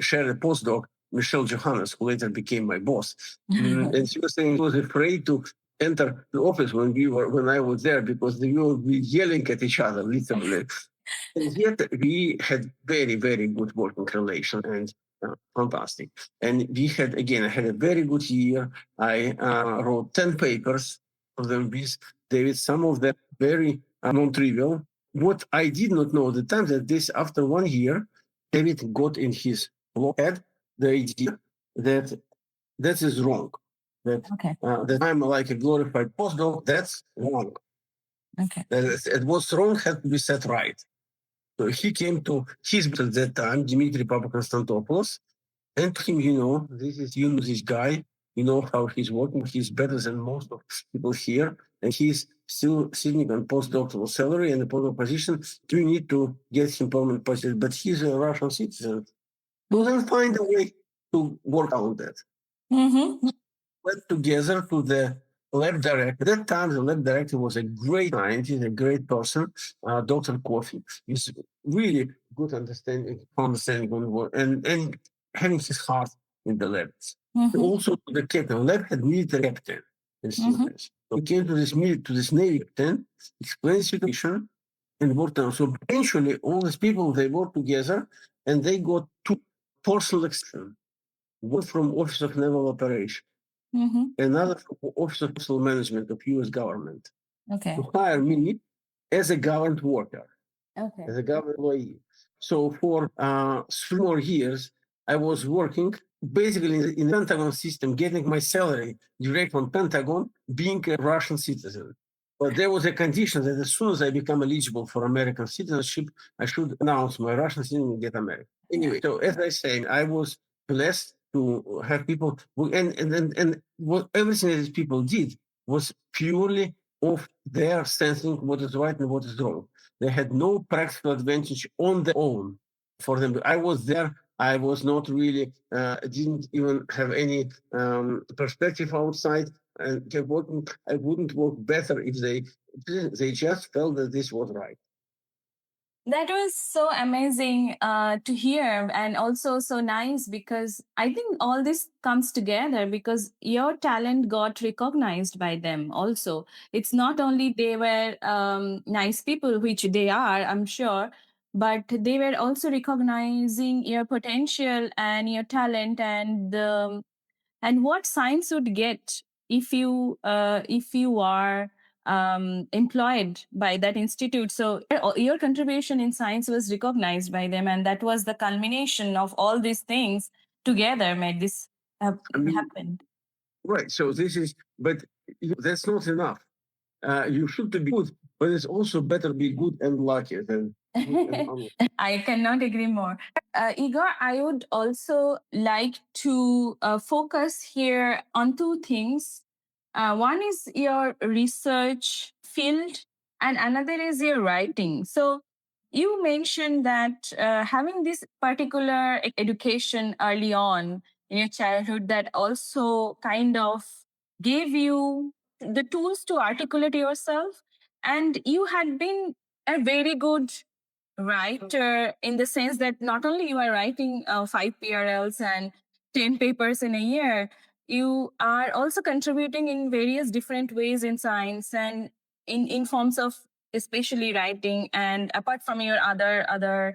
shared a postdoc, Michelle Johannes, who later became my boss. And she was saying she was afraid to enter the office when I was there because we would be yelling at each other, literally. And yet we had very, very good working relation and fantastic. And I had a very good year. I wrote 10 papers of them with David, some of them very non-trivial. What I did not know at the time that after 1 year, David got in his head the idea that that is wrong. That I'm like a glorified postdoc, that's wrong. That what's wrong had to be set right. So he came to his boss at that time, Dimitri Papakonstantopoulos, and told him, this guy, you know how he's working, he's better than most of people here, and he's still sitting on postdoctoral salary and a postdoc position. Do you need to get him permanent position? But he's a Russian citizen. So then find a way to work out that. Mm-hmm. Went together to the lab director. At that time, the lab director was a great scientist, a great person, Dr. Coffey. He's really good understanding on work and having his heart in the lab. Mm-hmm. Also, the captain, lab had military captain and students. So he came to this Navy captain, explained the situation, and worked on. So eventually, all these people they worked together, and they got two for selection. One from Office of Naval Operations, another from Office of Coastal Management of U.S. government, Okay. to hire me as a government worker, Okay. as a government employee. So for 3 more years, I was working basically in the Pentagon system, getting my salary direct from Pentagon, being a Russian citizen. But there was a condition that as soon as I become eligible for American citizenship, I should announce my Russian citizenship and get American. Anyway, so as I say, I was blessed to have people and what everything that these people did was purely of their sensing what is right and what is wrong. They had no practical advantage on their own for them. I was there. I was not really, didn't even have any perspective outside. And I wouldn't work better if they just felt that this was right. That was so amazing to hear, and also so nice because I think all this comes together because your talent got recognized by them also. It's not only they were nice people, which they are, I'm sure, but they were also recognizing your potential and your talent and what science would get if you are employed by that institute. So your contribution in science was recognized by them, and that was the culmination of all these things together made this happen. Right. So this is, but that's not enough. You should be good, but it's also better be good and lucky than good and unlucky. I cannot agree more. Igor, I would also like to focus here on two things. One is your research field, and another is your writing. So, you mentioned that having this particular education early on in your childhood that also kind of gave you the tools to articulate yourself, and you had been a very good writer in the sense that not only you are writing 5 PRLs and 10 papers in a year, you are also contributing in various different ways in science and in forms of especially writing, and apart from your other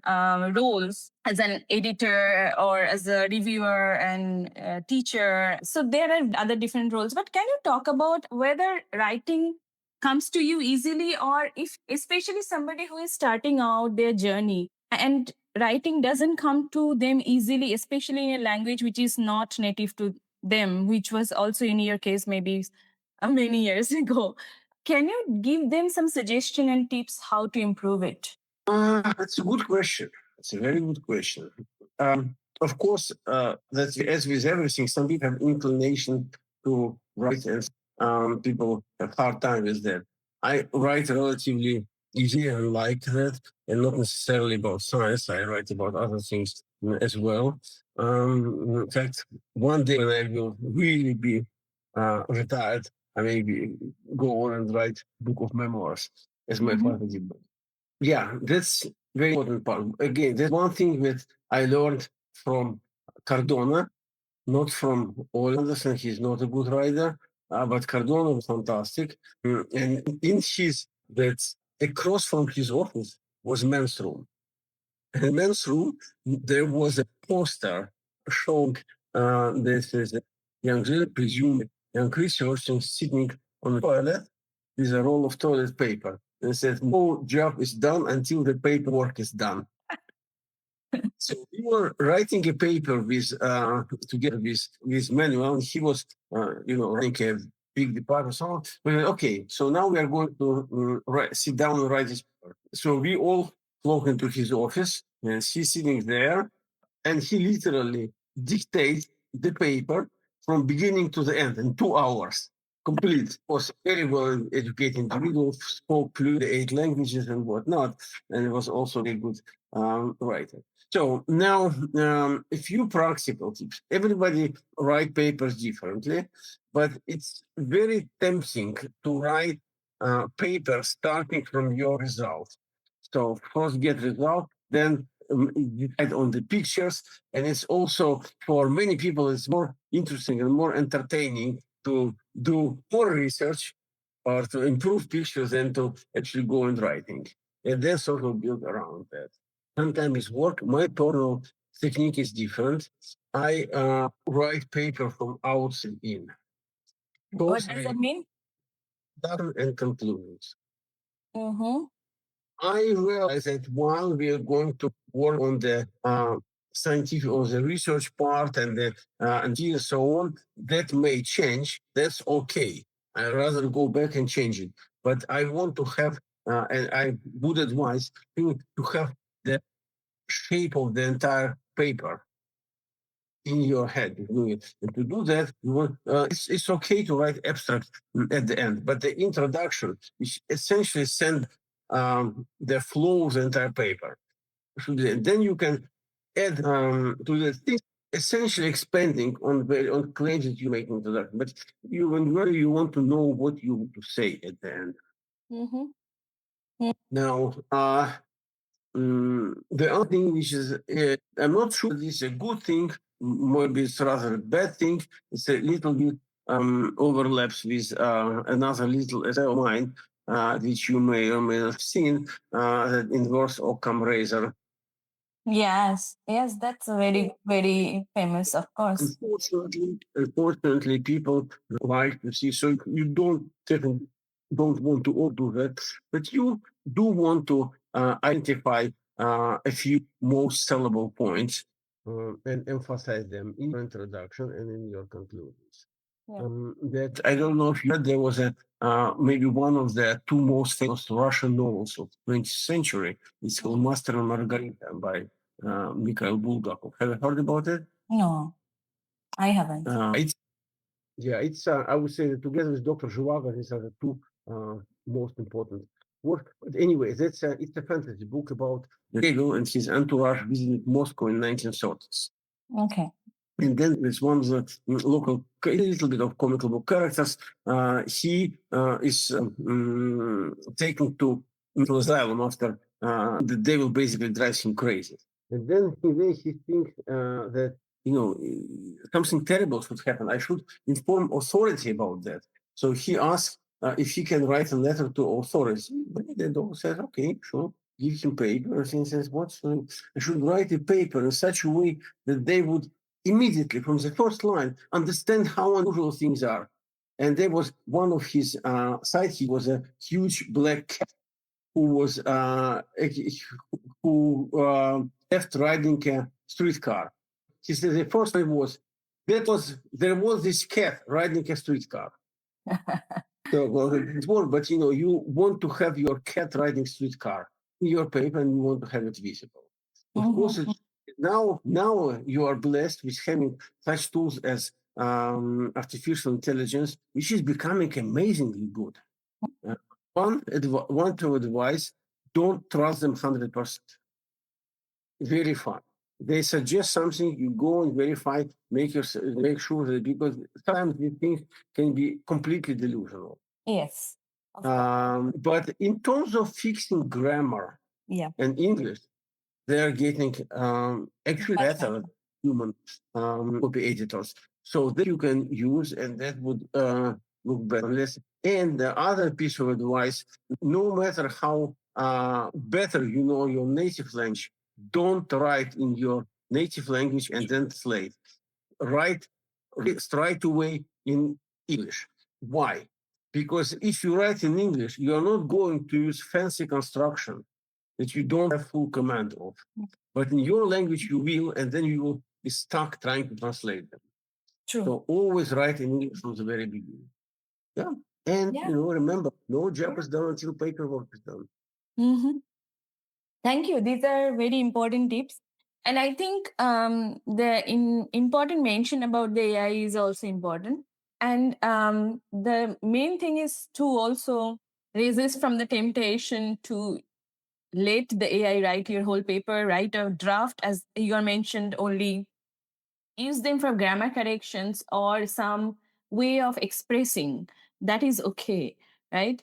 roles as an editor or as a reviewer and teacher. So there are other different roles, but can you talk about whether writing comes to you easily, or if especially somebody who is starting out their journey and writing doesn't come to them easily, especially in a language which is not native to them, which was also in your case maybe many years ago. Can you give them some suggestion and tips how to improve it? That's a good question. It's a very good question. Of course, that's as with everything. Some people have inclination to write, and people have hard time with that. I write relatively easy and like that, and not necessarily about science. I write about other things as well. In fact, one day when I will really be retired, I maybe go on and write book of memoirs, as my father did. Yeah, that's very important part. Again, there's one thing that I learned from Cardona, not from Ole Anderson. He's not a good writer, but Cardona was fantastic. And in his, that's across from his office was men's room. And in men's room, there was a poster showing this is a young girl, presumed young researcher sitting on the toilet with a roll of toilet paper. And said, no job is done until the paperwork is done. So we were writing a paper together with Manuel, and he was, running a big department. So we said, okay, so now we are going to sit down and write this paper. So we all walk into his office, and he's sitting there, and he literally dictates the paper from beginning to the end in 2 hours. Complete. Was very well educated individual, spoke fluent 8 languages and whatnot, and was also a good writer. So now, a few practical tips. Everybody write papers differently, but it's very tempting to write papers starting from your results. So first get result, then you add on the pictures, and it's also for many people it's more interesting and more entertaining to do more research or to improve pictures than to actually go and writing. And then sort of build around that. Sometimes it's work. My personal technique is different. I write paper from outside in. What does that mean? Done and conclusions. Mm-hmm. I realize that while we are going to work on the scientific or the research part and so on, that may change. That's okay. I rather go back and change it. But I want to have, and I would advise you to have the shape of the entire paper in your head. And to do that, it's okay to write abstract at the end, but the introduction is essentially send the flow of the entire paper. So then you can add to the thing, essentially expanding on claims that you make in introduction. But you want to know what you want to say at the end. Mm-hmm. Now, the other thing, which is, I'm not sure this is a good thing, maybe it's rather a bad thing. It's a little bit overlaps with another little essay of mine, which you may or may not have seen, that inverse Occam razor. Yes, yes, that's a very, very famous, of course. Unfortunately, people like to see. So you definitely don't want to overdo that, but you do want to identify a few most sellable points and emphasize them in your introduction and in your conclusions. Yeah. That I don't know if you heard, there was a maybe one of the two most famous Russian novels of 20th century. It's called Master and Margarita by Mikhail Bulgakov. Have you heard about it? No, I haven't. It's I would say that together with Dr. Zhivago, these are the two most important work. But anyway, it's a fantasy book about the Hegel and his entourage visiting Moscow in 1930s. Okay. And then there's one of the local, a little bit of comical book characters. He is taken to mental asylum after the devil basically drives him crazy. And then he thinks that, something terrible should happen. I should inform authority about that. So he asks if he can write a letter to authority. But the dog says, okay, sure. Give him paper. And he says, what? I should write a paper in such a way that they would immediately from the first line understand how unusual things are. And there was one of his sidekicks was a huge black cat who was left riding a streetcar. He said the first time was there was this cat riding a streetcar. So well, it worked, but you want to have your cat riding streetcar in your paper, and you want to have it visible. Of course, now you are blessed with having such tools as artificial intelligence, which is becoming amazingly good. Uh, one to advise: don't trust them 100%. Verify. They suggest something, you go and verify, make sure that because sometimes these things can be completely delusional. Yes. But in terms of fixing grammar and English, they are getting actually better than human copy editors. So that you can use, and that would look better. And the other piece of advice: no matter how better you know your native language, don't write in your native language and then translate. Write straight away in English. Why? Because if you write in English, you are not going to use fancy construction that you don't have full command of. But in your language, you will, and then you will be stuck trying to translate them. True. So always write in English from the very beginning. Yeah. And, remember, no job is done until paperwork is done. Mm-hmm. Thank you. These are very important tips. And I think important mention about the AI is also important. And the main thing is to also resist from the temptation to let the AI write your whole paper, write a draft, as Igor mentioned, only use them for grammar corrections or some way of expressing. That is okay, right?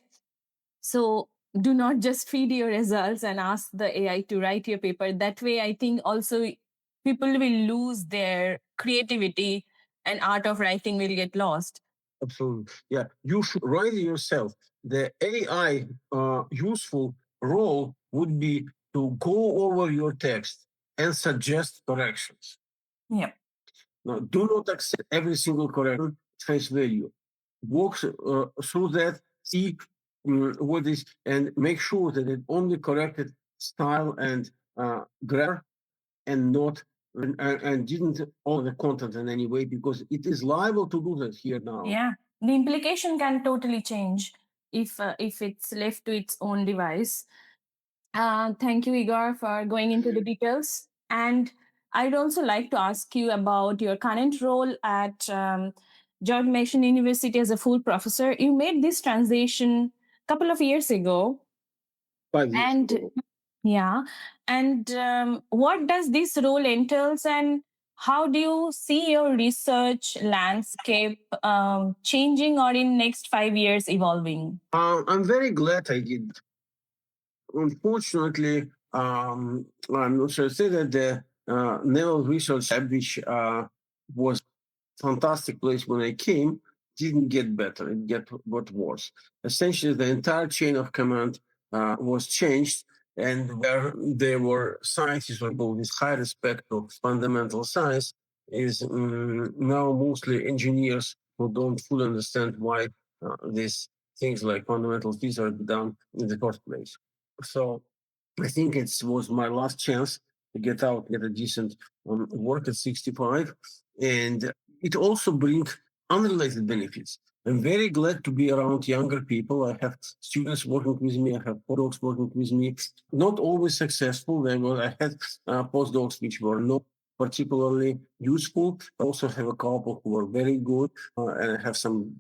So do not just feed your results and ask the AI to write your paper. That way, I think also people will lose their creativity and art of writing will get lost. Absolutely. Yeah, you should write it yourself. The AI useful role would be to go over your text and suggest corrections. Yeah. Now, do not accept every single correction at face value. Walk through that, see what is, and make sure that it only corrected style and grammar and not and didn't alter the content in any way, because it is liable to do that here now. Yeah, the implication can totally change if it's left to its own device. Thank you, Igor, for going into the details. And I'd also like to ask you about your current role at George Mason University as a full professor. You made this transition a couple of years ago. 5 years And ago. yeah, and what does this role entails, and how do you see your research landscape changing or in next 5 years evolving? I'm very glad I did. Unfortunately, I'm not sure to say that the Naval Research Lab, which was fantastic place when I came, didn't get better. It got worse. Essentially, the entire chain of command was changed, and where there were scientists or people with high respect of fundamental science is now mostly engineers who don't fully understand why these things like fundamental physics are done in the first place. So I think it was my last chance to get out, get a decent work at 65. And it also brings unrelated benefits. I'm very glad to be around younger people. I have students working with me. I have postdocs working with me. Not always successful. I had postdocs which were not particularly useful. I also have a couple who are very good, and I have some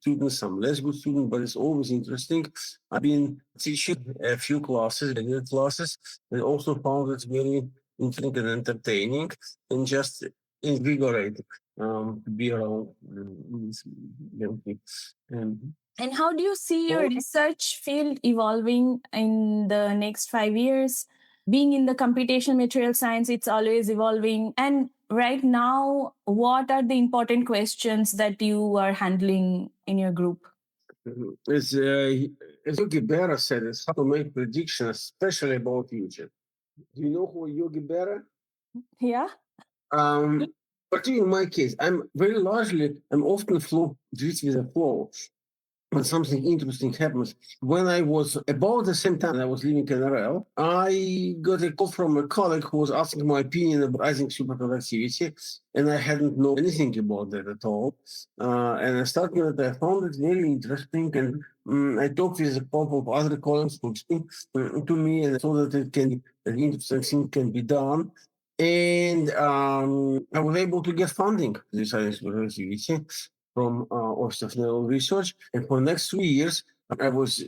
students, some less good students, but it's always interesting. I've been teaching a few classes, graduate classes, and also found it very interesting and entertaining and just invigorating to be around these young kids. And how do you see your research field evolving in the next 5 years? Being in the computational material science, it's always evolving. And right now, what are the important questions that you are handling in your group? As Yogi Berra said, it's how to make predictions, especially about future. Do you know who Yogi Berra? Yeah. Um, Particularly in my case, I'm often flow with the flow when something interesting happens. When I was about the same time I was living in NRL, I got a call from a colleague who was asking my opinion about rising superconductivity, and I hadn't known anything about that at all. And I started with it. I found it very interesting, and I talked with a couple of other colleagues who explained to me, and I saw that an interesting thing can be done. And I was able to get funding for this rising superconductivity from Office of Naval Research. And for the next 3 years, I was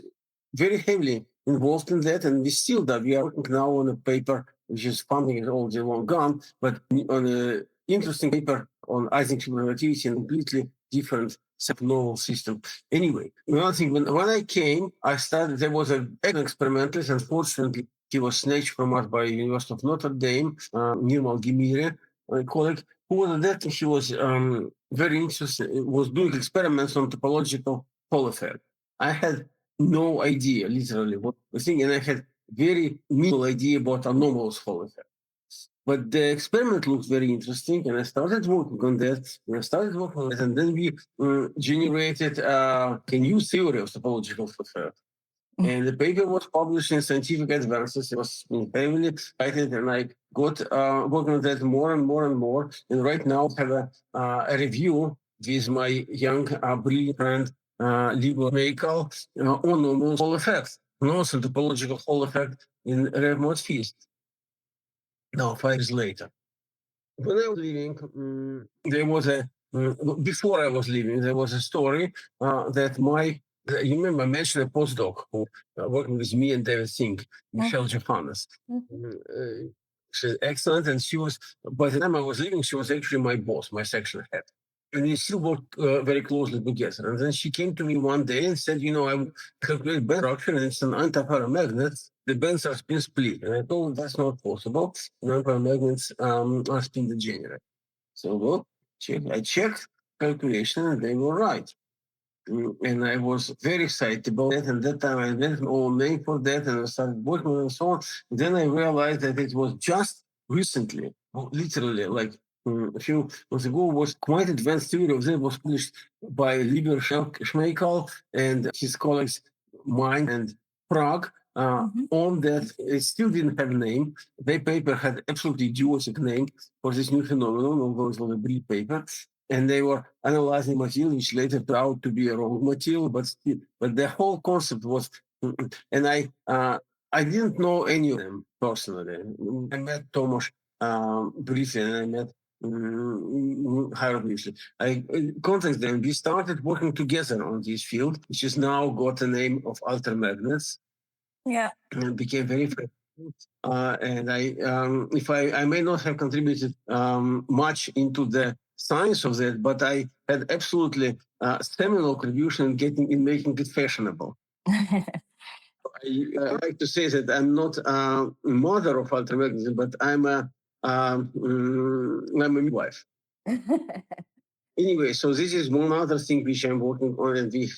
very heavily involved in that. And we still that we are working now on a paper which is funding is already long gone, but on an interesting paper on Ising superconductivity and completely different novel system. Anyway, another thing, when I came, I started, there was an experimentalist. Unfortunately, he was snatched from us by University of Notre Dame, Nirmal Gimire, my colleague, who was that he was very interested, was doing experiments on topological Hall effect. I had no idea, literally, what the thing, and I had very minimal idea about anomalous Hall effect. But the experiment looked very interesting, and I started working on that. And then we generated a new theory of topological effect. And the paper was published in Scientific Advances. It was heavily cited, and I got working on that more and more and more. And right now, I have a review with my young, brilliant friend, Igor Mazin, on almost all effects. also topological Hall effect in remote fields. Now, 5 years later. When I was leaving, there was before I was leaving, there was a story that you remember I mentioned a postdoc who working with me and David Singh, Michelle Johannes. She's excellent, and she was, by the time I was leaving, she was actually my boss, my section head. And we still worked very closely together. And then she came to me one day and said, I calculate band structure, and it's an antiferromagnet. The bands are spin split. And I told her that's not possible. Antiferromagnets are spin degenerate. So, I checked calculation, and they were right. And I was very excited about that. And that time I went all name for that and I started working and so on. Then I realized that it was just recently, literally like a few months ago, was quite advanced theory of that was published by Libor Schmeichel and his colleagues, mine and Prague. On that, it still didn't have a name. Their paper had absolutely idiotic name for this new phenomenon, although it was a brief paper. And they were analyzing material, which later turned out to be a wrong material, but the whole concept was, and I didn't know any of them personally. I met Tomasz briefly, and I met Harold briefly. I contacted them. We started working together on this field, which has now got the name of altermagnets. Yeah, and became very friendly. And if I may not have contributed much into the science of that, but I had absolutely seminal contribution in making it fashionable. I like to say that I'm not a mother of ultramagnetism, but I'm a midwife. Anyway, so this is one other thing which I'm working on, and we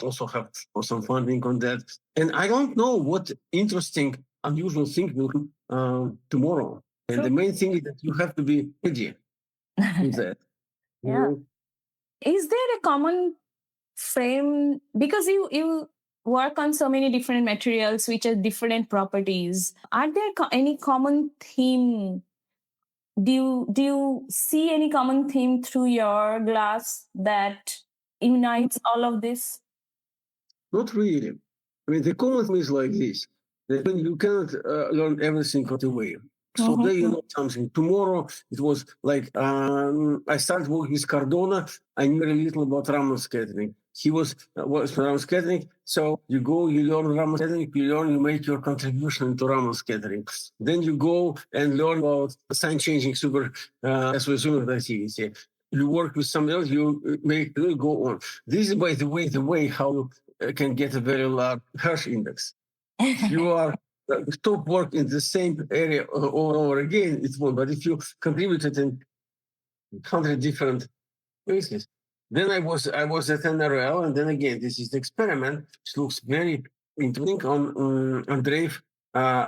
also have some funding on that. And I don't know what interesting, unusual thing will come tomorrow. And the main thing is that you have to be ready to that. Yeah. Is there a common frame, because you work on so many different materials which are different properties, are there any common theme? Do you see any common theme through your glass that unites all of this? Not really. I mean, the common thing is like this: that when you cannot learn everything right away. So there you know something. Tomorrow it was like I started working with Cardona. I knew very little about Raman scattering. He was Raman scattering. So you go, you learn Raman scattering, you make your contribution to Raman scattering. Then you go and learn about sign changing super activity. You work with somebody else, you go on. This is, by the way how you can get a very large Hertz index. If you are stop work in the same area all over again, it won't. But if you contributed in 100 different places, then I was at NRL, and then again, this is the experiment, which looks very interesting on Andreev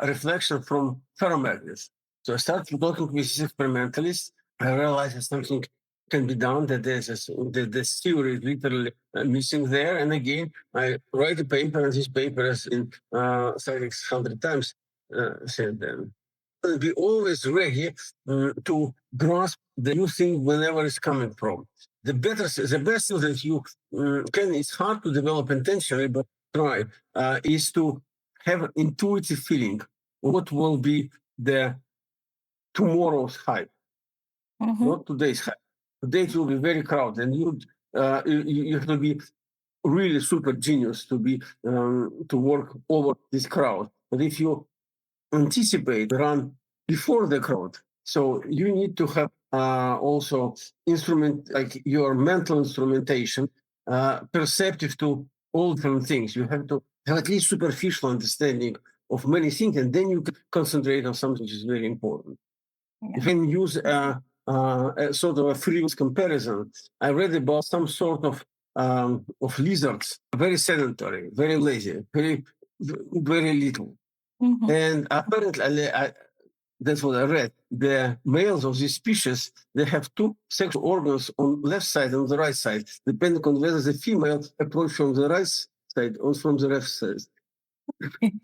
reflection from ferromagnets. So I started talking with these experimentalists. I realized that something can be done, that the theory is literally missing there. And again, I write a paper, and this paper has been cited 100 times since then. And be always ready to grasp the new thing whenever it's coming from. The best thing that you can, it's hard to develop intentionally, but try, is to have an intuitive feeling what will be the tomorrow's hype, not today's hype. Today it will be very crowded, and you have to be really super genius to be to work over this crowd. But if you anticipate, run before the crowd, so you need to have also instrument, like your mental instrumentation, perceptive to all different things. You have to have at least superficial understanding of many things, and then you can concentrate on something which is very important. You can use a sort of a frivolous comparison. I read about some sort of lizards, very sedentary, very lazy, very little. And apparently, that's what I read. The males of this species, they have two sexual organs on left side and on the right side, depending on whether the female approach from the right side or from the left side.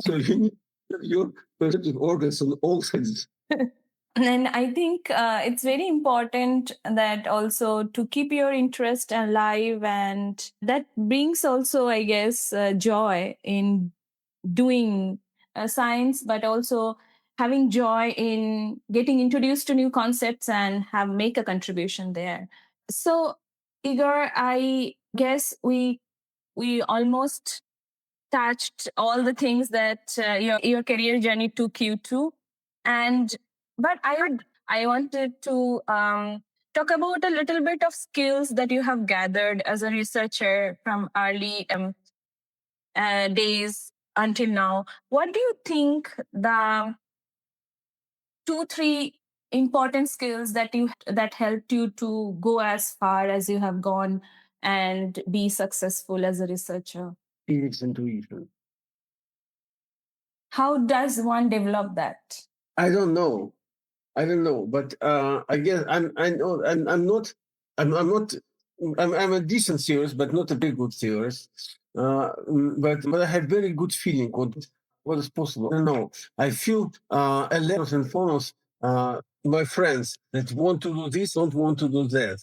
So you need your perceptive organs on all sides. And I think it's very important that also to keep your interest alive, and that brings also, I guess, joy in doing science, but also having joy in getting introduced to new concepts and have make a contribution there. So, Igor, I guess we almost touched all the things that your career journey took you to, and but I wanted to talk about a little bit of skills that you have gathered as a researcher from early days until now. What do you think the 2 3 important skills that helped you to go as far as you have gone and be successful as a researcher? Physics intuition. How does one develop that? I don't know. I don't know, but I guess I know I'm not I'm not I'm a decent theorist, but not a very good theorist. But I have very good feeling what is possible. I don't know. I feel a lot and foremost my friends that want to do this don't want to do that.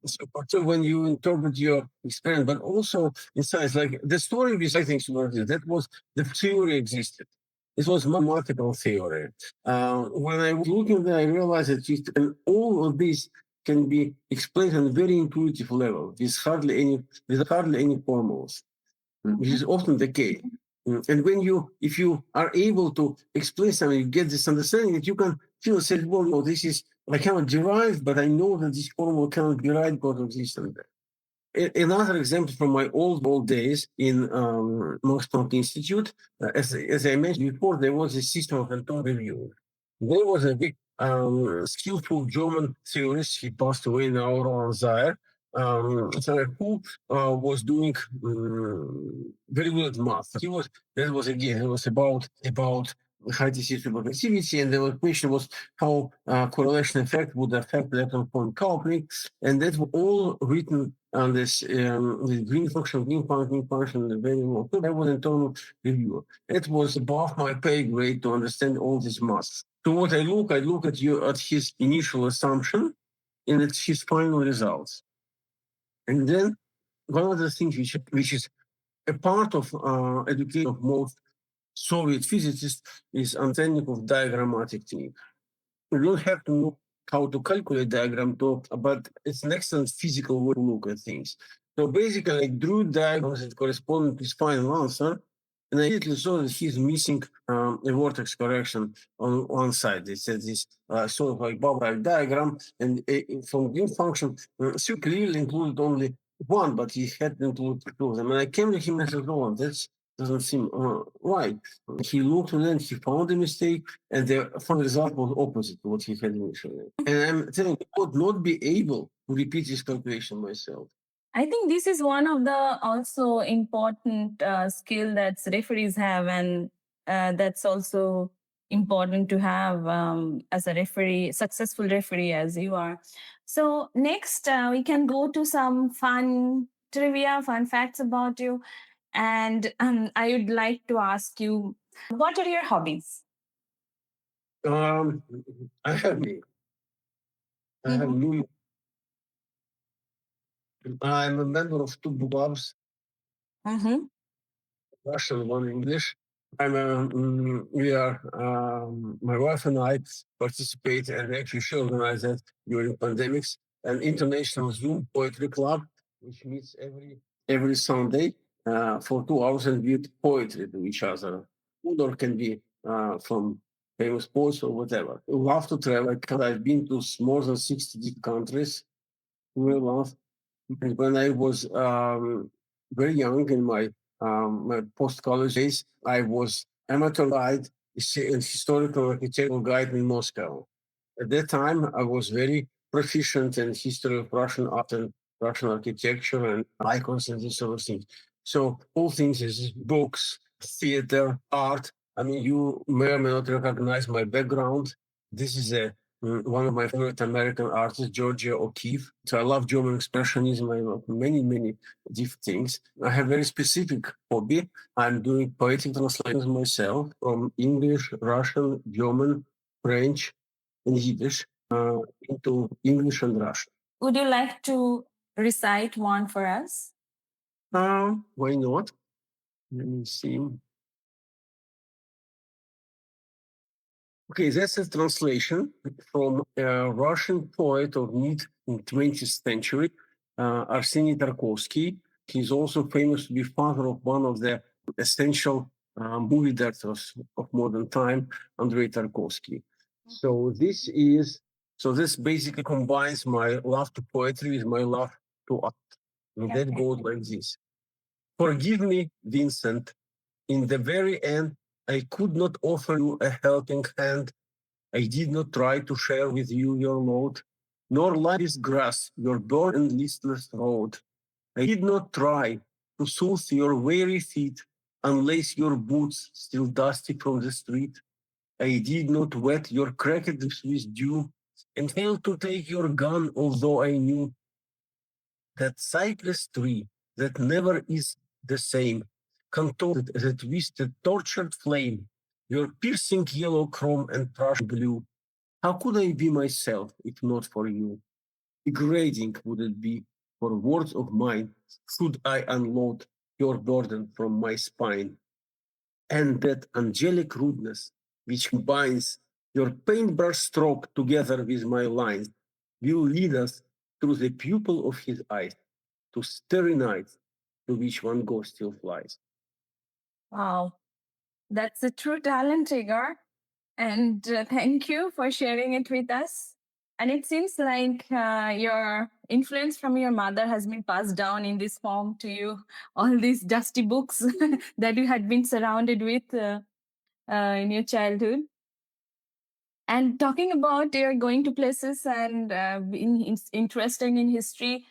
So particularly when you interpret your experience, but also in science, like the story with I think that was the theory existed. This was mathematical theory. When I was looking there, I realized that and all of this can be explained on a very intuitive level with hardly any formulas, which is often the case. And if you are able to explain something, you get this understanding that you can feel, say, well, no, this is, I cannot derive, but I know that this formula cannot be right because of this and that. Another example from my old days in Max Planck Institute, as I mentioned before, there was a system of Anton review. There was a big skillful German theorist. He passed away now, Roland Zayer, who was doing very good at math. That was again, it was about high density superconductivity, and the question was how correlation effect would affect electron point coupling, and that was all written on this green function, the very long. That was internal review. It was above my pay grade to understand all this math. So what I look at his initial assumption and at his final results. And then one of the things which is a part of education of most Soviet physicists is understanding of diagrammatic technique. You don't have to know how to calculate diagram but it's an excellent physical way to look at things. So basically, I drew diagrams that correspond to his final answer, and I immediately saw that he's missing a vortex correction on one side. It says this sort of like bubble diagram, and from green function, so clearly included only one, but he had to include two of them. And I came to him and said, "No, that doesn't seem right." He looked at it and he found a mistake, and the final result was opposite to what he had initially. And I'm telling you, I would not be able to repeat this calculation myself. I think this is one of the also important skill that referees have, and that's also important to have as a referee, successful referee as you are. So next, we can go to some fun trivia, fun facts about you, and I would like to ask you, what are your hobbies? Um, I have I have new. I'm a member of two clubs. Mm-hmm. Russian, one English. We are, my wife and I participate and actually she organized that during pandemics, an international Zoom poetry club, which meets every Sunday for 2 hours and read poetry to each other. Or can be from famous poets or whatever. We love to travel. I've been to more than 60 countries. We love when I was very young in my post-college days, I was amateur guide and historical architectural guide in Moscow. At that time, I was very proficient in history of Russian art and Russian architecture and icons and this sort of things. So all things is books, theater, art. I mean, you may or may not recognize my background. This is one of my favorite American artists, Georgia O'Keeffe. So I love German expressionism. I love many different things. I have very specific hobby. I'm doing poetic translations myself from English, Russian, German, French, and Yiddish into English and Russian. Would you like to recite one for us? Why not? Let me see. Okay, that's a translation from a Russian poet of mid-20th century, Arseny Tarkovsky. He's also famous to be father of one of the essential movie directors of modern time, Andrei Tarkovsky. So this basically combines my love to poetry with my love to art. And that goes like this. Forgive me, Vincent. In the very end, I could not offer you a helping hand. I did not try to share with you your load, nor light this grass, your burden and listless road. I did not try to soothe your weary feet, unlace your boots still dusty from the street. I did not wet your cracked lips with dew, and failed to take your gun, although I knew that sightless tree that never is the same, contorted as it with the tortured flame, your piercing yellow chrome and Prussian blue. How could I be myself if not for you? Degrading would it be for words of mine should I unload your burden from my spine. And that angelic rudeness which combines your paintbrush stroke together with my lines will lead us through the pupil of his eyes to starry nights to which one ghost still flies. Wow, that's a true talent, Igor. And thank you for sharing it with us. And it seems like your influence from your mother has been passed down in this form to you. All these dusty books that you had been surrounded with in your childhood. And talking about your going to places and being interested in history,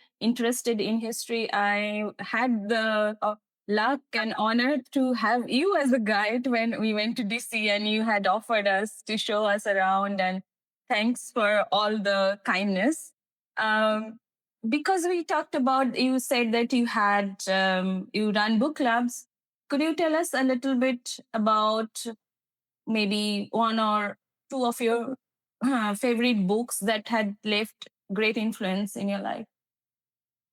I had the luck and honor to have you as a guide when we went to DC, and you had offered us to show us around. And thanks for all the kindness. Um, because we talked about, you said that you had you run book clubs. Could you tell us a little bit about maybe one or two of your favorite books that had left great influence in your life?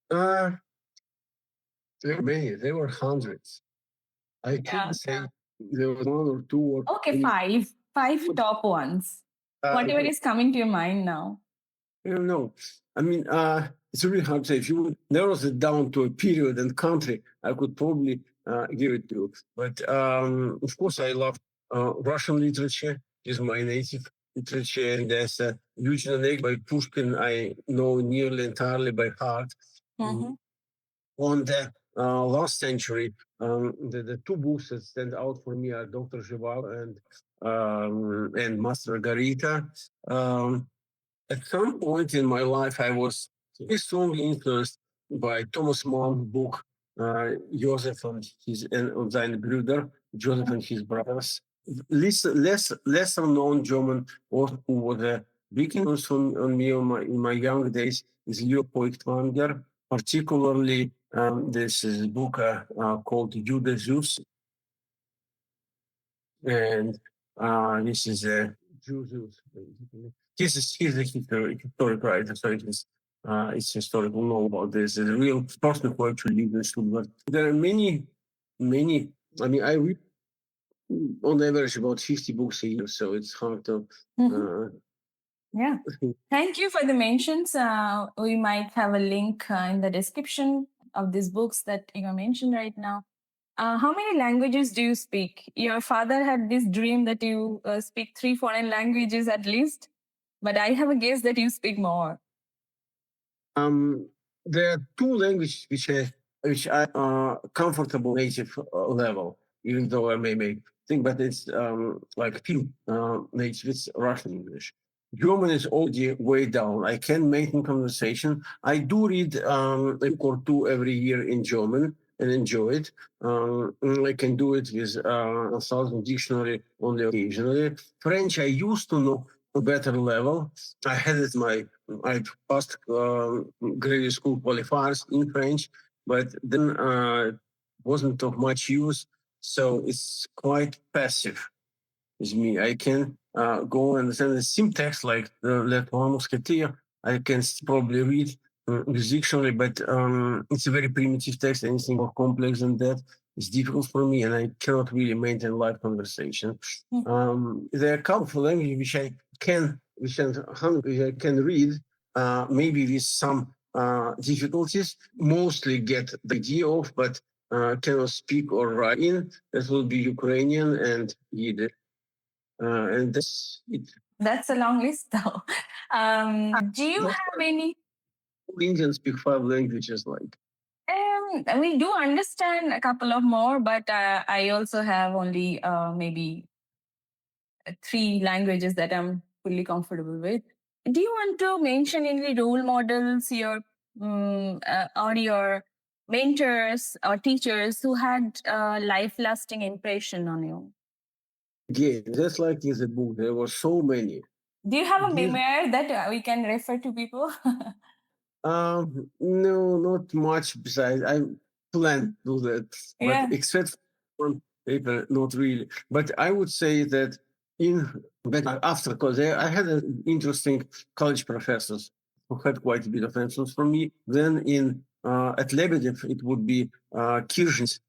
Uh, there were many, there were hundreds. I can't say there was one or two or Okay, five top ones. Whatever is coming to your mind now. I don't know. I mean, it's really hard to say. If you would narrow it down to a period and country, I could probably give it to you. But of course, I love Russian literature. Is my native literature, and there's a huge by Pushkin. I know nearly entirely by heart. Mhm. On the last century, the two books that stand out for me are Dr. Zhivago and Master Garita. At some point in my life, I was very strongly influenced by Thomas Mann's book, Joseph and seine Brüder, Joseph and his brothers. Lesser known German author who was a big influence on me in my young days is Leopold Wanger, particularly this is a book called Judas Zeus, and this is a Judas. He's a historic writer, so it's historical know about this. It's a real person who actually lived in Stuttgart. There are many. I mean, I read on average about 50 books a year, so it's hard to. Yeah. Thank you for the mentions. We might have a link in the description of these books that you mentioned right now. How many languages do you speak? Your father had this dream that you speak 3 foreign languages at least, but I have a guess that you speak more. There are two languages which I comfortable native level, even though I may think, but it's like few native. It's Russian English. German is already way down. I can maintain conversation. I do read a book or two every year in German and enjoy it. I can do it with a thousand dictionary only occasionally. French, I used to know a better level. I had it I passed graduate school qualifiers in French, but then wasn't of much use. So it's quite passive with me. I can go and understand the syntax like the Letton Musketeer. I can probably read with dictionary, but it's a very primitive text. Anything more complex than that, is difficult for me, and I cannot really maintain live conversation. There are a couple of languages which I can, which I can read, maybe with some difficulties. Mostly get the idea of, but cannot speak or write in. That will be Ukrainian and Yiddish. And that's it. That's a long list, though. Do you have any? Indians speak 5 languages, like. We do understand a couple of more, but I also have only maybe 3 languages that I'm fully comfortable with. Do you want to mention any role models, or your mentors or teachers who had a life-lasting impression on you? Again, just like in the book, there were so many. Do you have a memoir that we can refer to people? No, not much. Besides, I plan to do that, but except for paper, not really. But I would say that after, because I had an interesting college professors who had quite a bit of influence for me. Then at Lebedev, it would be Kirchens,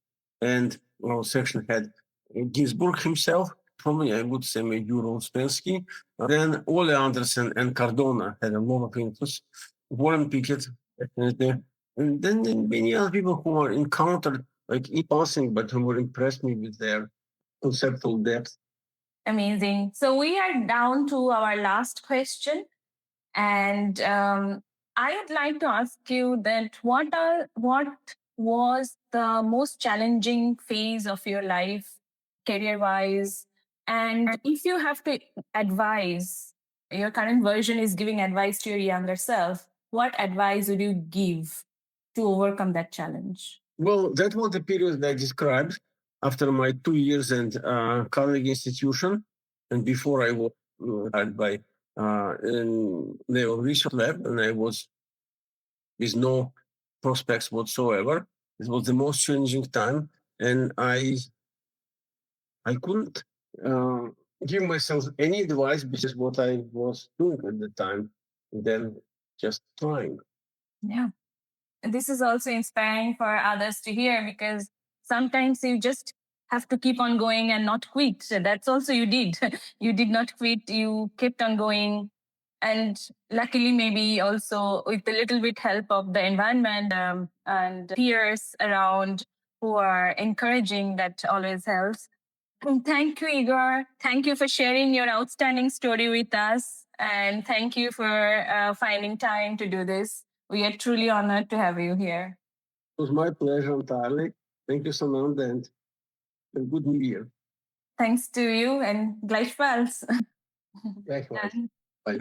and our section had Ginzburg himself. For me, I would say maybe Euro Uspensky. Then Ole Anderson and Cardona had a lot of influence. Warren Pickett, definitely. And then many other people who are encountered like in passing, but who were impressed me with their conceptual depth. Amazing. So we are down to our last question. And I would like to ask you that what was the most challenging phase of your life, career-wise? And if you have to advise, your current version is giving advice to your younger self, what advice would you give to overcome that challenge? Well, that was the period that I described after my 2 years in Carnegie Institution, and before I was hired by in Naval Research Lab, and I was with no prospects whatsoever. It was the most challenging time, and I couldn't give myself any advice because what I was doing at the time, and then just trying. Yeah. This is also inspiring for others to hear, because sometimes you just have to keep on going and not quit. So that's also you did. You did not quit. You kept on going. And luckily, maybe also with a little bit help of the environment and peers around who are encouraging, that always helps. Thank you, Igor. Thank you for sharing your outstanding story with us. And thank you for finding time to do this. We are truly honored to have you here. It was my pleasure entirely. Thank you so much, and a good New Year. Thanks to you, and gleichfalls. Likewise. Bye.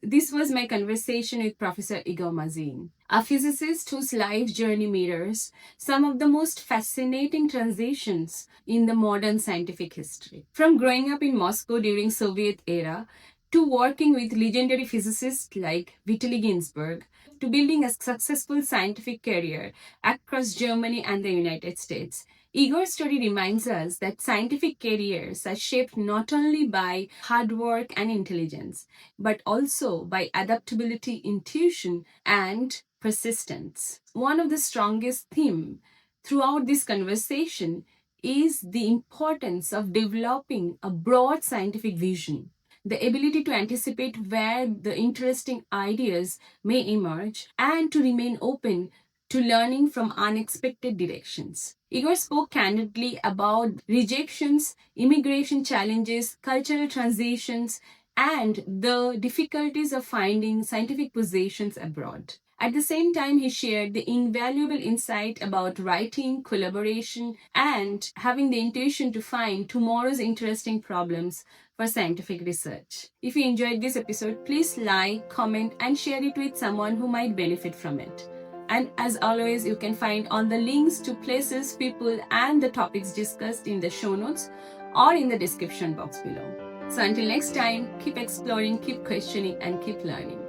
This was my conversation with Professor Igor Mazin, a physicist whose life journey mirrors some of the most fascinating transitions in the modern scientific history. From growing up in Moscow during Soviet era to working with legendary physicists like Vitaly Ginzburg, to building a successful scientific career across Germany and the United States, Igor's story reminds us that scientific careers are shaped not only by hard work and intelligence, but also by adaptability, intuition, and persistence. One of the strongest themes throughout this conversation is the importance of developing a broad scientific vision, the ability to anticipate where the interesting ideas may emerge, and to remain open to learning from unexpected directions. Igor spoke candidly about rejections, immigration challenges, cultural transitions, and the difficulties of finding scientific positions abroad. At the same time, he shared the invaluable insight about writing, collaboration, and having the intuition to find tomorrow's interesting problems for scientific research. If you enjoyed this episode, please like, comment, and share it with someone who might benefit from it. And as always, you can find all the links to places, people, and the topics discussed in the show notes or in the description box below. So until next time, keep exploring, keep questioning, and keep learning.